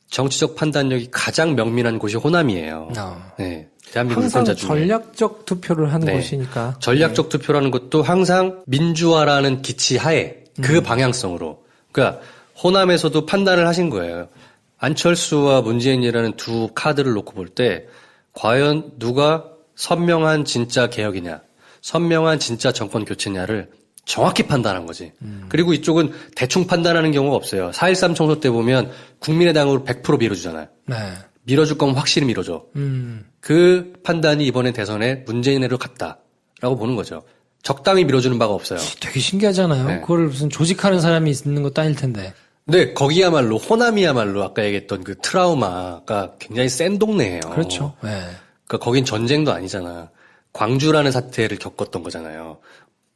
정치적 판단력이 가장 명민한 곳이 호남이에요. 네. 대한민국 항상 유권자 중에. 전략적 투표를 하는 네. 곳이니까. 전략적 투표라는 것도 항상 민주화라는 기치 하에 그 방향성으로. 그러니까 호남에서도 판단을 하신 거예요. 안철수와 문재인이라는 두 카드를 놓고 볼 때 과연 누가 선명한 진짜 개혁이냐, 선명한 진짜 정권 교체냐를 정확히 판단한 거지. 그리고 이쪽은 대충 판단하는 경우가 없어요. 4.13 총선 때 보면 국민의당으로 100% 밀어주잖아요. 네. 밀어줄 거면 확실히 밀어줘. 그 판단이 이번에 대선에 문재인으로 갔다라고 보는 거죠. 적당히 밀어주는 바가 없어요. 되게 신기하잖아요. 네. 그걸 무슨 조직하는 사람이 있는 것도 아닐 텐데. 근데 거기야말로 호남이야말로 아까 얘기했던 그 트라우마가 굉장히 센 동네예요. 그렇죠. 네. 그러니까 거긴 전쟁도 아니잖아. 광주라는 사태를 겪었던 거잖아요.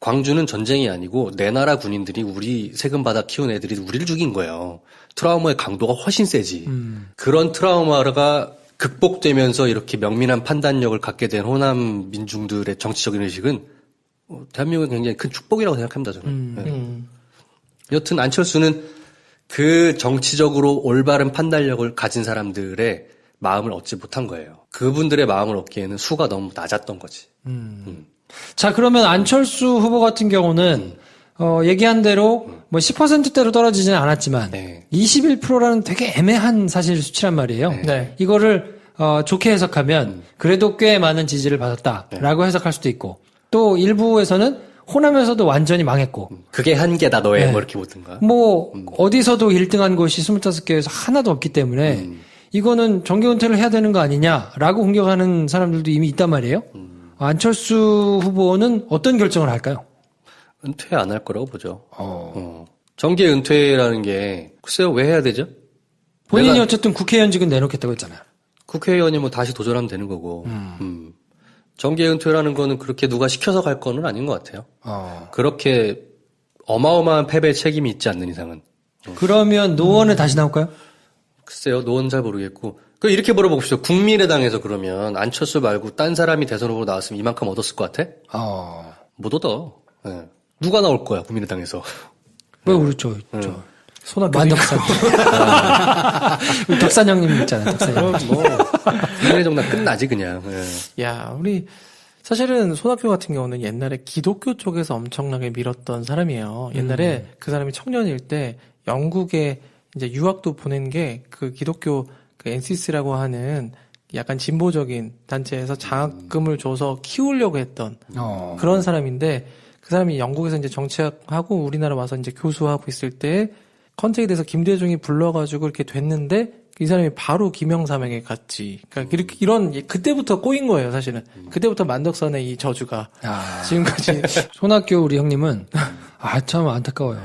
광주는 전쟁이 아니고 내 나라 군인들이 우리 세금 받아 키운 애들이 우리를 죽인 거예요. 트라우마의 강도가 훨씬 세지. 그런 트라우마가 극복되면서 이렇게 명민한 판단력을 갖게 된 호남 민중들의 정치적인 의식은 대한민국은 굉장히 큰 축복이라고 생각합니다. 저는. 네. 여튼 안철수는 그 정치적으로 올바른 판단력을 가진 사람들의 마음을 얻지 못한 거예요. 그분들의 마음을 얻기에는 수가 너무 낮았던 거지. 자, 그러면 안철수 후보 같은 경우는, 얘기한 대로, 뭐 10%대로 떨어지지는 않았지만, 네. 21%라는 되게 애매한 사실 수치란 말이에요. 네. 이거를, 좋게 해석하면, 그래도 꽤 많은 지지를 받았다라고 해석할 수도 있고, 또 일부에서는 호남에서도 완전히 망했고, 그게 한계다 너의 네. 뭐 이렇게 보든가. 뭐, 어디서도 1등한 곳이 25개에서 하나도 없기 때문에, 이거는 정계 은퇴를 해야 되는 거 아니냐라고 공격하는 사람들도 이미 있단 말이에요. 안철수 후보는 어떤 결정을 할까요? 은퇴 안 할 거라고 보죠. 정계 은퇴라는 게 글쎄요 왜 해야 되죠? 본인이 어쨌든 국회의원직은 내놓겠다고 했잖아요. 국회의원이 뭐 다시 도전하면 되는 거고. 정계 은퇴라는 거는 그렇게 누가 시켜서 갈 거는 아닌 것 같아요. 그렇게 어마어마한 패배 책임이 있지 않는 이상은. 그러면 노원에 다시 나올까요? 글쎄요, 노원 잘 모르겠고. 이렇게 물어봅시다. 국민의당에서 그러면 안철수 말고 딴 사람이 대선 후보로 나왔으면 이만큼 얻었을 것 같아? 못 얻어. 네. 누가 나올 거야, 국민의당에서. 왜 그렇죠? 손학규 만덕산. 덕산 형님 있잖아요, 덕산 형. 뭐, 국민의 정당 끝나지, 그냥. 네. 야, 우리 사실은 손학규 같은 경우는 옛날에 기독교 쪽에서 엄청나게 밀었던 사람이에요. 옛날에 그 사람이 청년일 때 영국에 이제 유학도 보낸 게 그 기독교 그 NCC라고 하는 약간 진보적인 단체에서 장학금을 줘서 키우려고 했던 그런 사람인데 그 사람이 영국에서 이제 정치학하고 우리나라 와서 이제 교수하고 있을 때 컨택이 돼서 김대중이 불러가지고 이렇게 됐는데 이 사람이 바로 김영삼에게 갔지. 그러니까 이렇게 이런 그때부터 꼬인 거예요, 사실은. 그때부터 만덕산의 이 저주가 지금까지. 손학규 우리 형님은 참 안타까워요.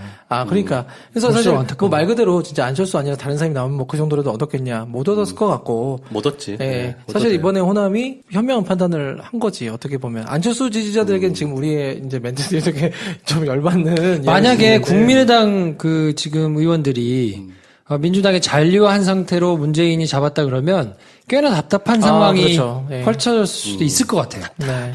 그러니까 그래서 사실 뭐 말 그대로 진짜 안철수 아니라 다른 사람이 나오면 뭐 그 정도라도 얻었겠냐? 못 얻었을 것 같고. 못 얻지. 예. 네, 사실 이번에 호남이 현명한 판단을 한 거지. 어떻게 보면 안철수 지지자들에겐 지금 우리의 이제 멘트들이 되게 좀 열받는. 만약에 국민의당 그 지금 의원들이 민주당의 잔류한 상태로 문재인이 잡았다 그러면 꽤나 답답한 상황이 그렇죠. 예. 펼쳐질 수도 있을 것 같아요. 네.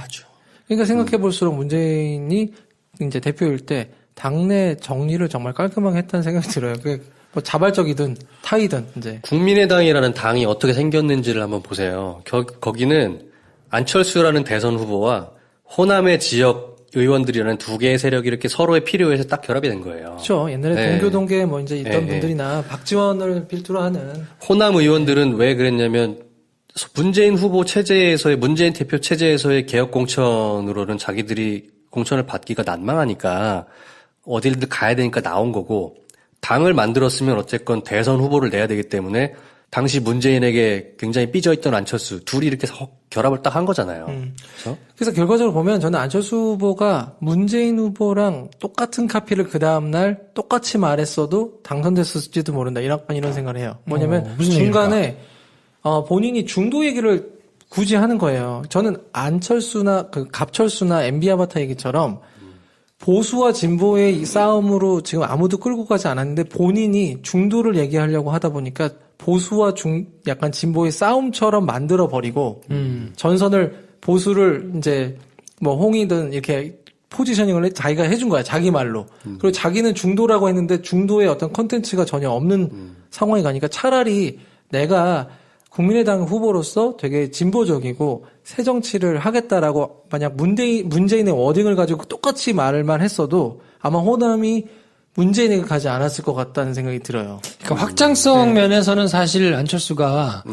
그러니까 생각해 볼수록 문재인이 이제 대표일 때 당내 정리를 정말 깔끔하게 했다는 생각이 들어요. 그게 뭐 자발적이든 타이든 이제. 국민의당이라는 당이 어떻게 생겼는지를 한번 보세요. 거기는 안철수라는 대선 후보와 호남의 지역 의원들이라는 두 개의 세력이 이렇게 서로의 필요해서 딱 결합이 된 거예요. 그렇죠. 옛날에 네. 동교동계 뭐 이제 있던 네. 분들이나 박지원을 필두로 하는. 호남 의원들은 왜 그랬냐면 문재인 후보 체제에서의 문재인 대표 체제에서의 개혁 공천으로는 자기들이 공천을 받기가 난망하니까 어딜들 가야 되니까 나온 거고 당을 만들었으면 어쨌건 대선 후보를 내야 되기 때문에 당시 문재인에게 굉장히 삐져있던 안철수 둘이 이렇게 결합을 딱 한 거잖아요. 그렇죠? 그래서 결과적으로 보면 저는 안철수 후보가 문재인 후보랑 똑같은 카피를 그 다음날 똑같이 말했어도 당선됐을지도 모른다. 이런 생각을 해요. 뭐냐면 무슨 중간에 본인이 중도 얘기를 굳이 하는 거예요. 저는 안철수나 그 갑철수나 MB 아바타 얘기처럼 보수와 진보의 이 싸움으로 지금 아무도 끌고 가지 않았는데 본인이 중도를 얘기하려고 하다 보니까 보수와 약간 진보의 싸움처럼 만들어 버리고 전선을 보수를 이제 뭐 홍이든 이렇게 포지셔닝을 자기가 해준 거야. 자기 말로. 그리고 자기는 중도라고 했는데 중도의 어떤 컨텐츠가 전혀 없는 상황이 가니까 차라리 내가 국민의당 후보로서 되게 진보적이고 새 정치를 하겠다라고 만약 문재인의 워딩을 가지고 똑같이 말만 했어도 아마 호남이 문재인에게 가지 않았을 것 같다는 생각이 들어요. 그러니까 확장성 면에서는 사실 안철수가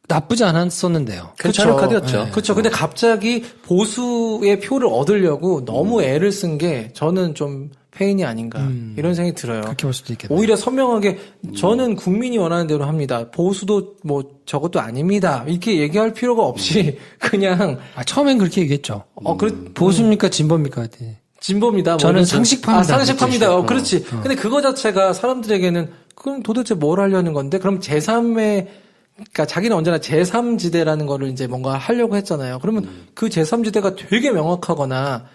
나쁘지 않았었는데요. 괜찮은 카드였죠. 그렇죠. 근데 갑자기 보수의 표를 얻으려고 너무 애를 쓴 게 저는 좀 페인이 아닌가 이런 생각이 들어요. 그렇게 볼 수도 있겠네요. 오히려 선명하게 저는 국민이 원하는 대로 합니다. 보수도 뭐 저것도 아닙니다. 이렇게 얘기할 필요가 없이 그냥 처음엔 그렇게 얘기했죠. 보수입니까 진보입니까? 진보입니다. 저는 뭐 상식파입니다. 상식파입니다. 그렇지. 근데 그거 자체가 사람들에게는 그럼 도대체 뭘 하려는 건데? 그럼 제3의 그러니까 자기는 언제나 제3지대라는 거를 이제 뭔가 하려고 했잖아요. 그러면 그 제3지대가 되게 명확하거나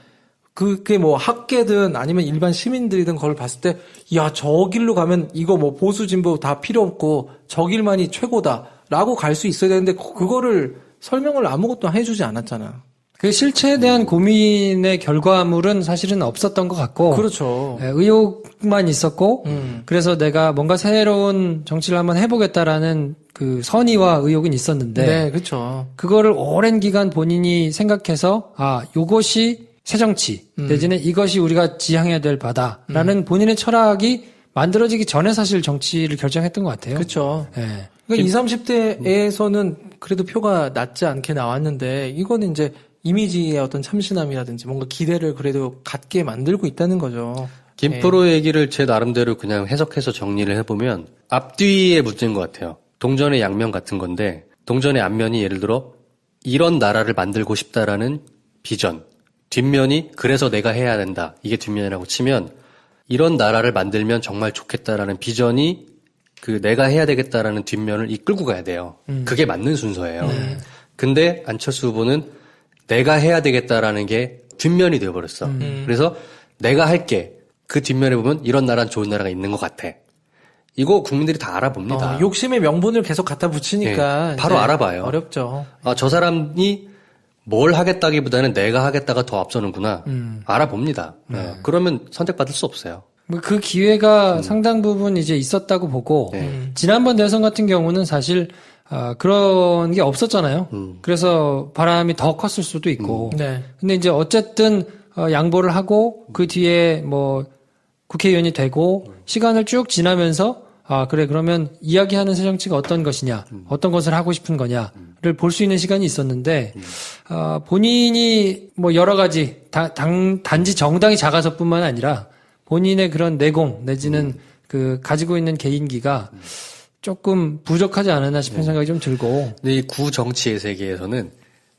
그게 뭐 학계든 아니면 일반 시민들이든 그걸 봤을 때, 야, 저 길로 가면 이거 뭐 보수 진보 다 필요 없고 저 길만이 최고다라고 갈 수 있어야 되는데 그거를 설명을 아무것도 해주지 않았잖아. 그 실체에 대한 고민의 결과물은 사실은 없었던 것 같고. 그렇죠. 의욕만 있었고, 그래서 내가 뭔가 새로운 정치를 한번 해보겠다라는 그 선의와 의욕은 있었는데. 네, 그렇죠. 그거를 오랜 기간 본인이 생각해서, 요것이 새정치, 내지는 이것이 우리가 지향해야 될 바다라는 본인의 철학이 만들어지기 전에 사실 정치를 결정했던 것 같아요. 그렇죠. 네. 그러니까 20, 30대에서는 그래도 표가 낮지 않게 나왔는데 이거는 이제 이미지의 어떤 참신함이라든지 뭔가 기대를 그래도 갖게 만들고 있다는 거죠. 김프로 얘기를 제 나름대로 그냥 해석해서 정리를 해보면 앞뒤의 문제인 것 같아요. 동전의 양면 같은 건데 동전의 앞면이 예를 들어 이런 나라를 만들고 싶다라는 비전, 뒷면이 그래서 내가 해야 된다. 이게 뒷면이라고 치면 이런 나라를 만들면 정말 좋겠다라는 비전이 그 내가 해야 되겠다라는 뒷면을 이끌고 가야 돼요. 그게 맞는 순서예요. 근데 안철수 후보는 내가 해야 되겠다라는 게 뒷면이 되어버렸어. 그래서 내가 할게. 그 뒷면에 보면 이런 나라는 좋은 나라가 있는 것 같아. 이거 국민들이 다 알아봅니다. 욕심의 명분을 계속 갖다 붙이니까 바로 알아봐요. 어렵죠. 아, 저 사람이 뭘 하겠다기보다는 내가 하겠다가 더 앞서는구나. 알아봅니다. 그러면 선택받을 수 없어요. 뭐 그 기회가 상당 부분 이제 있었다고 보고 지난번 대선 같은 경우는 사실 그런 게 없었잖아요. 그래서 바람이 더 컸을 수도 있고. 네. 근데 이제 어쨌든 양보를 하고 그 뒤에 뭐 국회의원이 되고 시간을 쭉 지나면서 그래 그러면 이야기하는 새 정치가 어떤 것이냐, 어떤 것을 하고 싶은 거냐를 볼 수 있는 시간이 있었는데 본인이 뭐 여러 가지 단지 정당이 작아서뿐만 아니라 본인의 그런 내공 내지는 그 가지고 있는 개인기가 조금 부족하지 않았나 싶은 생각이 좀 들고. 근데 이 구정치의 세계에서는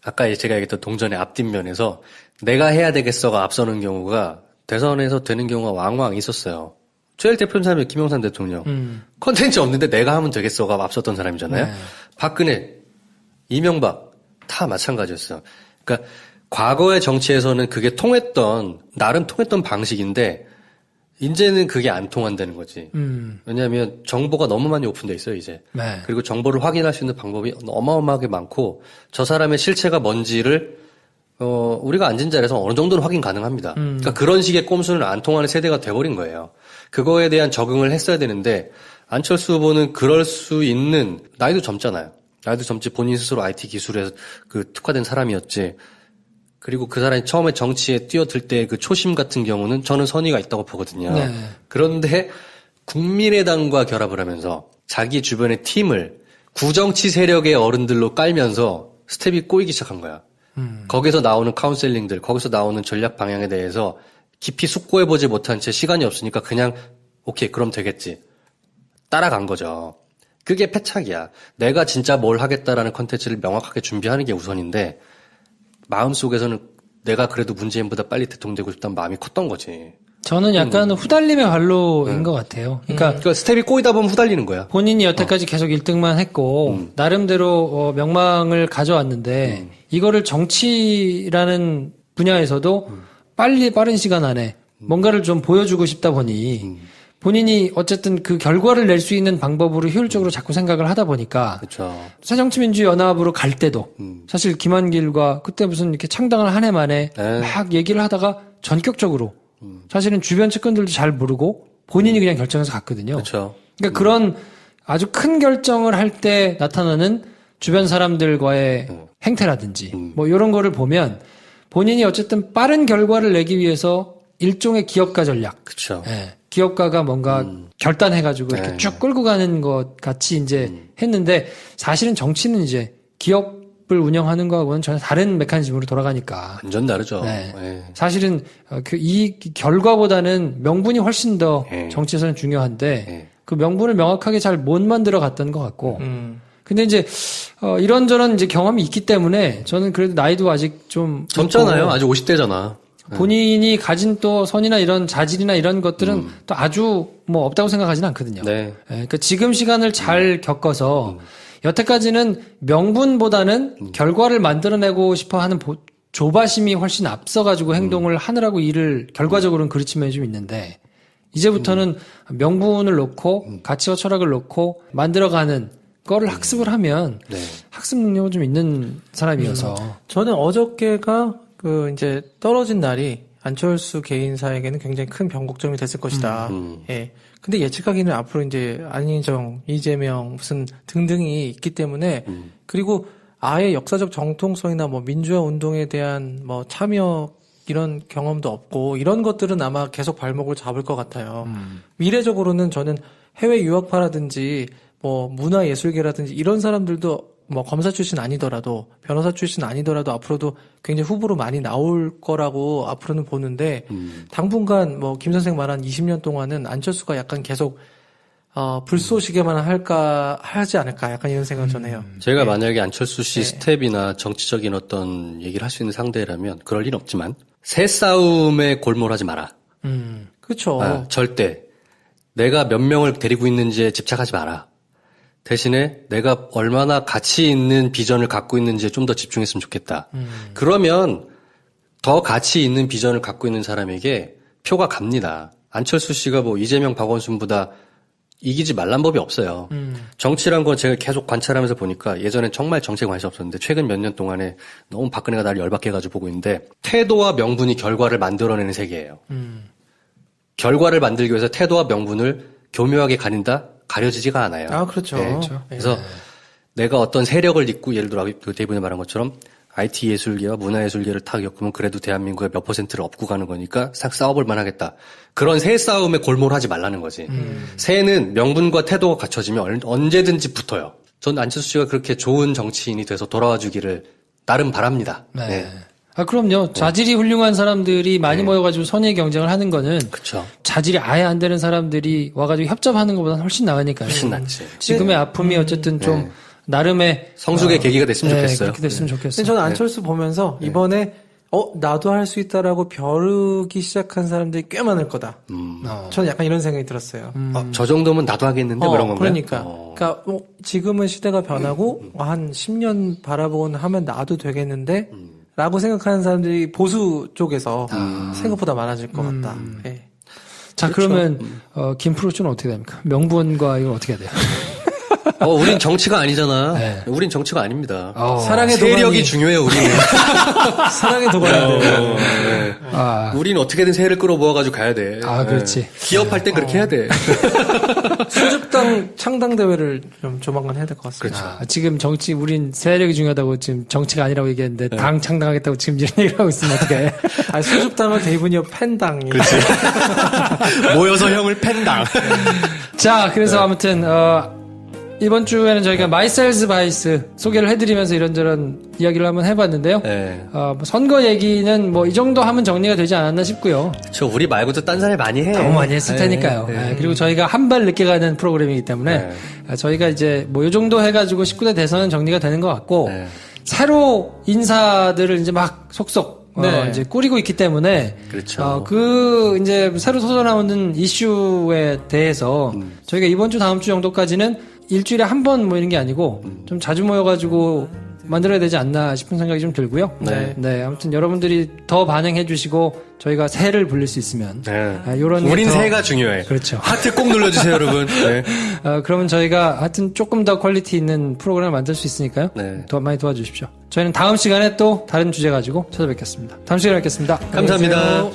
아까 제가 얘기했던 동전의 앞뒷면에서 내가 해야 되겠어가 앞서는 경우가 대선에서 되는 경우가 왕왕 있었어요. 제일 대표적인 사람이 김영삼 대통령. 컨텐츠 없는데 내가 하면 되겠어가 앞섰던 사람이잖아요. 네. 박근혜, 이명박 다 마찬가지였어요. 그러니까 과거의 정치에서는 그게 나름 통했던 방식인데 이제는 그게 안 통한다는 거지. 왜냐하면 정보가 너무 많이 오픈돼 있어요, 이제. 네. 그리고 정보를 확인할 수 있는 방법이 어마어마하게 많고 저 사람의 실체가 뭔지를 우리가 앉은 자리에서 어느 정도는 확인 가능합니다. 그러니까 그런 식의 꼼수는 안 통하는 세대가 돼버린 거예요. 그거에 대한 적응을 했어야 되는데 안철수 후보는 그럴 수 있는 나이도 젊잖아요. 나이도 젊지 본인 스스로 IT 기술에 그 특화된 사람이었지. 그리고 그 사람이 처음에 정치에 뛰어들 때 그 초심 같은 경우는 저는 선의가 있다고 보거든요. 네. 그런데 국민의당과 결합을 하면서 자기 주변의 팀을 구정치 세력의 어른들로 깔면서 스텝이 꼬이기 시작한 거야. 거기서 나오는 카운셀링들, 거기서 나오는 전략 방향에 대해서 깊이 숙고해보지 못한 채 시간이 없으니까 그냥 오케이 그럼 되겠지. 따라간 거죠. 그게 패착이야. 내가 진짜 뭘 하겠다라는 컨텐츠를 명확하게 준비하는 게 우선인데 마음속에서는 내가 그래도 문재인보다 빨리 대통령 되고 싶다는 마음이 컸던 거지. 저는 약간 후달림의 발로인 것 같아요. 그러니까 스텝이 꼬이다 보면 후달리는 거야. 본인이 여태까지 계속 1등만 했고 나름대로 명망을 가져왔는데 이거를 정치라는 분야에서도 빠른 시간 안에 뭔가를 좀 보여주고 싶다 보니 본인이 어쨌든 그 결과를 낼 수 있는 방법으로 효율적으로 자꾸 생각을 하다 보니까 그렇죠. 새정치민주연합으로 갈 때도 사실 김한길과 그때 무슨 이렇게 창당을 한 해 만에 막 얘기를 하다가 전격적으로 사실은 주변 측근들도 잘 모르고 본인이 그냥 결정해서 갔거든요. 그렇죠. 그러니까 그런 아주 큰 결정을 할 때 나타나는 주변 사람들과의 행태라든지 뭐 이런 거를 보면 본인이 어쨌든 빠른 결과를 내기 위해서 일종의 기업가 전략. 그렇죠. 예. 기업가가 뭔가 결단해가지고 이렇게 쭉 끌고 가는 것 같이 이제 했는데 사실은 정치는 이제 기업을 운영하는 거하고는 전혀 다른 메커니즘으로 돌아가니까. 완전 다르죠. 네. 예. 사실은 이 결과보다는 명분이 훨씬 더 예. 정치에서는 중요한데 예. 그 명분을 명확하게 잘 못 만들어 갔던 것 같고. 근데 이제 이런저런 이제 경험이 있기 때문에 저는 그래도 나이도 아직 좀 젊잖아요. 있고 아직 50대잖아. 본인이 가진 또 선이나 이런 자질이나 이런 것들은 또 아주 뭐 없다고 생각하지는 않거든요. 네. 예, 그러니까 지금 시간을 잘 겪어서 여태까지는 명분보다는 결과를 만들어내고 싶어 하는 조바심이 훨씬 앞서가지고 행동을 하느라고 일을 결과적으로는 그르친 면이 좀 있는데 이제부터는 명분을 놓고 가치와 철학을 놓고 만들어가는 거를 학습을 하면 네. 학습 능력은 좀 있는 사람이어서 저는 어저께가 이제 떨어진 날이 안철수 개인사에게는 굉장히 큰 변곡점이 됐을 것이다. 예. 근데 예측하기는 앞으로 이제 안희정, 이재명 무슨 등등이 있기 때문에 그리고 아예 역사적 정통성이나 뭐 민주화 운동에 대한 뭐 참여 이런 경험도 없고 이런 것들은 아마 계속 발목을 잡을 것 같아요. 미래적으로는 저는 해외 유학파라든지 뭐 문화예술계라든지 이런 사람들도 뭐 검사 출신 아니더라도 변호사 출신 아니더라도 앞으로도 굉장히 후보로 많이 나올 거라고 앞으로는 보는데 당분간 뭐 김 선생 말한 20년 동안은 안철수가 약간 계속 불쏘시개만 하지 않을까 약간 이런 생각을 전 해요. 제가 만약에 안철수 씨 스텝이나 정치적인 어떤 얘기를 할 수 있는 상대라면 그럴 리는 없지만 새 싸움에 골몰하지 마라. 그렇죠. 절대. 내가 몇 명을 데리고 있는지에 집착하지 마라. 대신에 내가 얼마나 가치 있는 비전을 갖고 있는지에 좀 더 집중했으면 좋겠다. 그러면 더 가치 있는 비전을 갖고 있는 사람에게 표가 갑니다. 안철수 씨가 뭐 이재명, 박원순보다 이기지 말란 법이 없어요. 정치란 건 제가 계속 관찰하면서 보니까 예전엔 정말 정치에 관심 없었는데 최근 몇 년 동안에 너무 박근혜가 나를 열받게 해가지고 보고 있는데 태도와 명분이 결과를 만들어내는 세계예요. 결과를 만들기 위해서 태도와 명분을 교묘하게 가려지지가 않아요. 아, 그렇죠. 네. 그렇죠. 그래서 내가 어떤 세력을 잇고 예를 들어 그 대부분이 말한 것처럼 IT 예술계와 문화예술계를 탁 엮으면 그래도 대한민국의 몇 %를 업고 가는 거니까 싹 싸워볼 만하겠다. 그런 새 싸움에 골몰하지 말라는 거지. 새는 명분과 태도가 갖춰지면 언제든지 붙어요. 전 안철수 씨가 그렇게 좋은 정치인이 돼서 돌아와 주기를 나름 바랍니다. 네. 아, 그럼요. 자질이 훌륭한 사람들이 많이 모여가지고 선의 경쟁을 하는 거는 그렇죠. 자질이 아예 안 되는 사람들이 와가지고 협잡하는 것보다는 훨씬 나으니까요. 훨씬 낫지. 지금의 아픔이 어쨌든 좀 나름의 성숙의 계기가 됐으면 네, 좋겠어요. 그렇게 됐으면 좋겠어요. 근데 저는 안철수 보면서 이번에 나도 할 수 있다라고 벼르기 시작한 사람들이 꽤 많을 거다. 저는 약간 이런 생각이 들었어요. 저 정도면 나도 하겠는데 뭐 이런 건가요? 그러니까 지금은 시대가 변하고 한 10년 바라보고 하면 나도 되겠는데 라고 생각하는 사람들이 보수 쪽에서 생각보다 많아질 것 같다. 예. 자, 그러면 김프로쇼는 어떻게 됩니까? 명분과 이걸 어떻게 해야 돼요? 우린 정치가 아니잖아. 네. 우린 정치가 아닙니다. 사랑의 세력이 도가니. 중요해요, 우리는. 사랑의 도가니인데. 네. 우린 어떻게든 세를 끌어모아가지고 가야 돼. 아, 그렇지. 기업할 땐 그렇게 해야 돼. 수줍당 창당 대회를 좀 조만간 해야 될 것 같습니다. 그렇죠. 지금 정치, 우린 세력이 중요하다고 지금 정치가 아니라고 얘기했는데 당 창당하겠다고 지금 이런 얘기를 하고 있으면 어떡해. 수줍당은 데이브니어 팬당이. 모여서 형을 팬당. 자, 그래서 아무튼, 이번 주에는 저희가 마이셀즈 바이스 소개를 해드리면서 이런저런 이야기를 한번 해봤는데요. 네. 뭐 선거 얘기는 뭐 이 정도 하면 정리가 되지 않았나 싶고요. 우리 말고도 딴 사람이 많이 해. 너무 많이 했을 테니까요. 네, 그리고 저희가 한 발 늦게 가는 프로그램이기 때문에 저희가 이제 뭐 요 정도 해가지고 19대 대선은 정리가 되는 것 같고 새로 인사들을 이제 막 속속 이제 꾸리고 있기 때문에 그렇죠. 이제 새로 솟아나오는 이슈에 대해서 저희가 이번 주 다음 주 정도까지는 일주일에 한 번 뭐 이런 게 아니고 좀 자주 모여가지고 만들어야 되지 않나 싶은 생각이 좀 들고요. 네, 아무튼 여러분들이 더 반응해 주시고 저희가 새를 불릴 수 있으면 요런 우린 새가 중요해. 그렇죠. 하트 꼭 눌러주세요, 여러분. 네. 그러면 저희가 하여튼 조금 더 퀄리티 있는 프로그램을 만들 수 있으니까요. 더 많이 도와주십시오. 저희는 다음 시간에 또 다른 주제 가지고 찾아뵙겠습니다. 다음 시간에 뵙겠습니다. 감사합니다.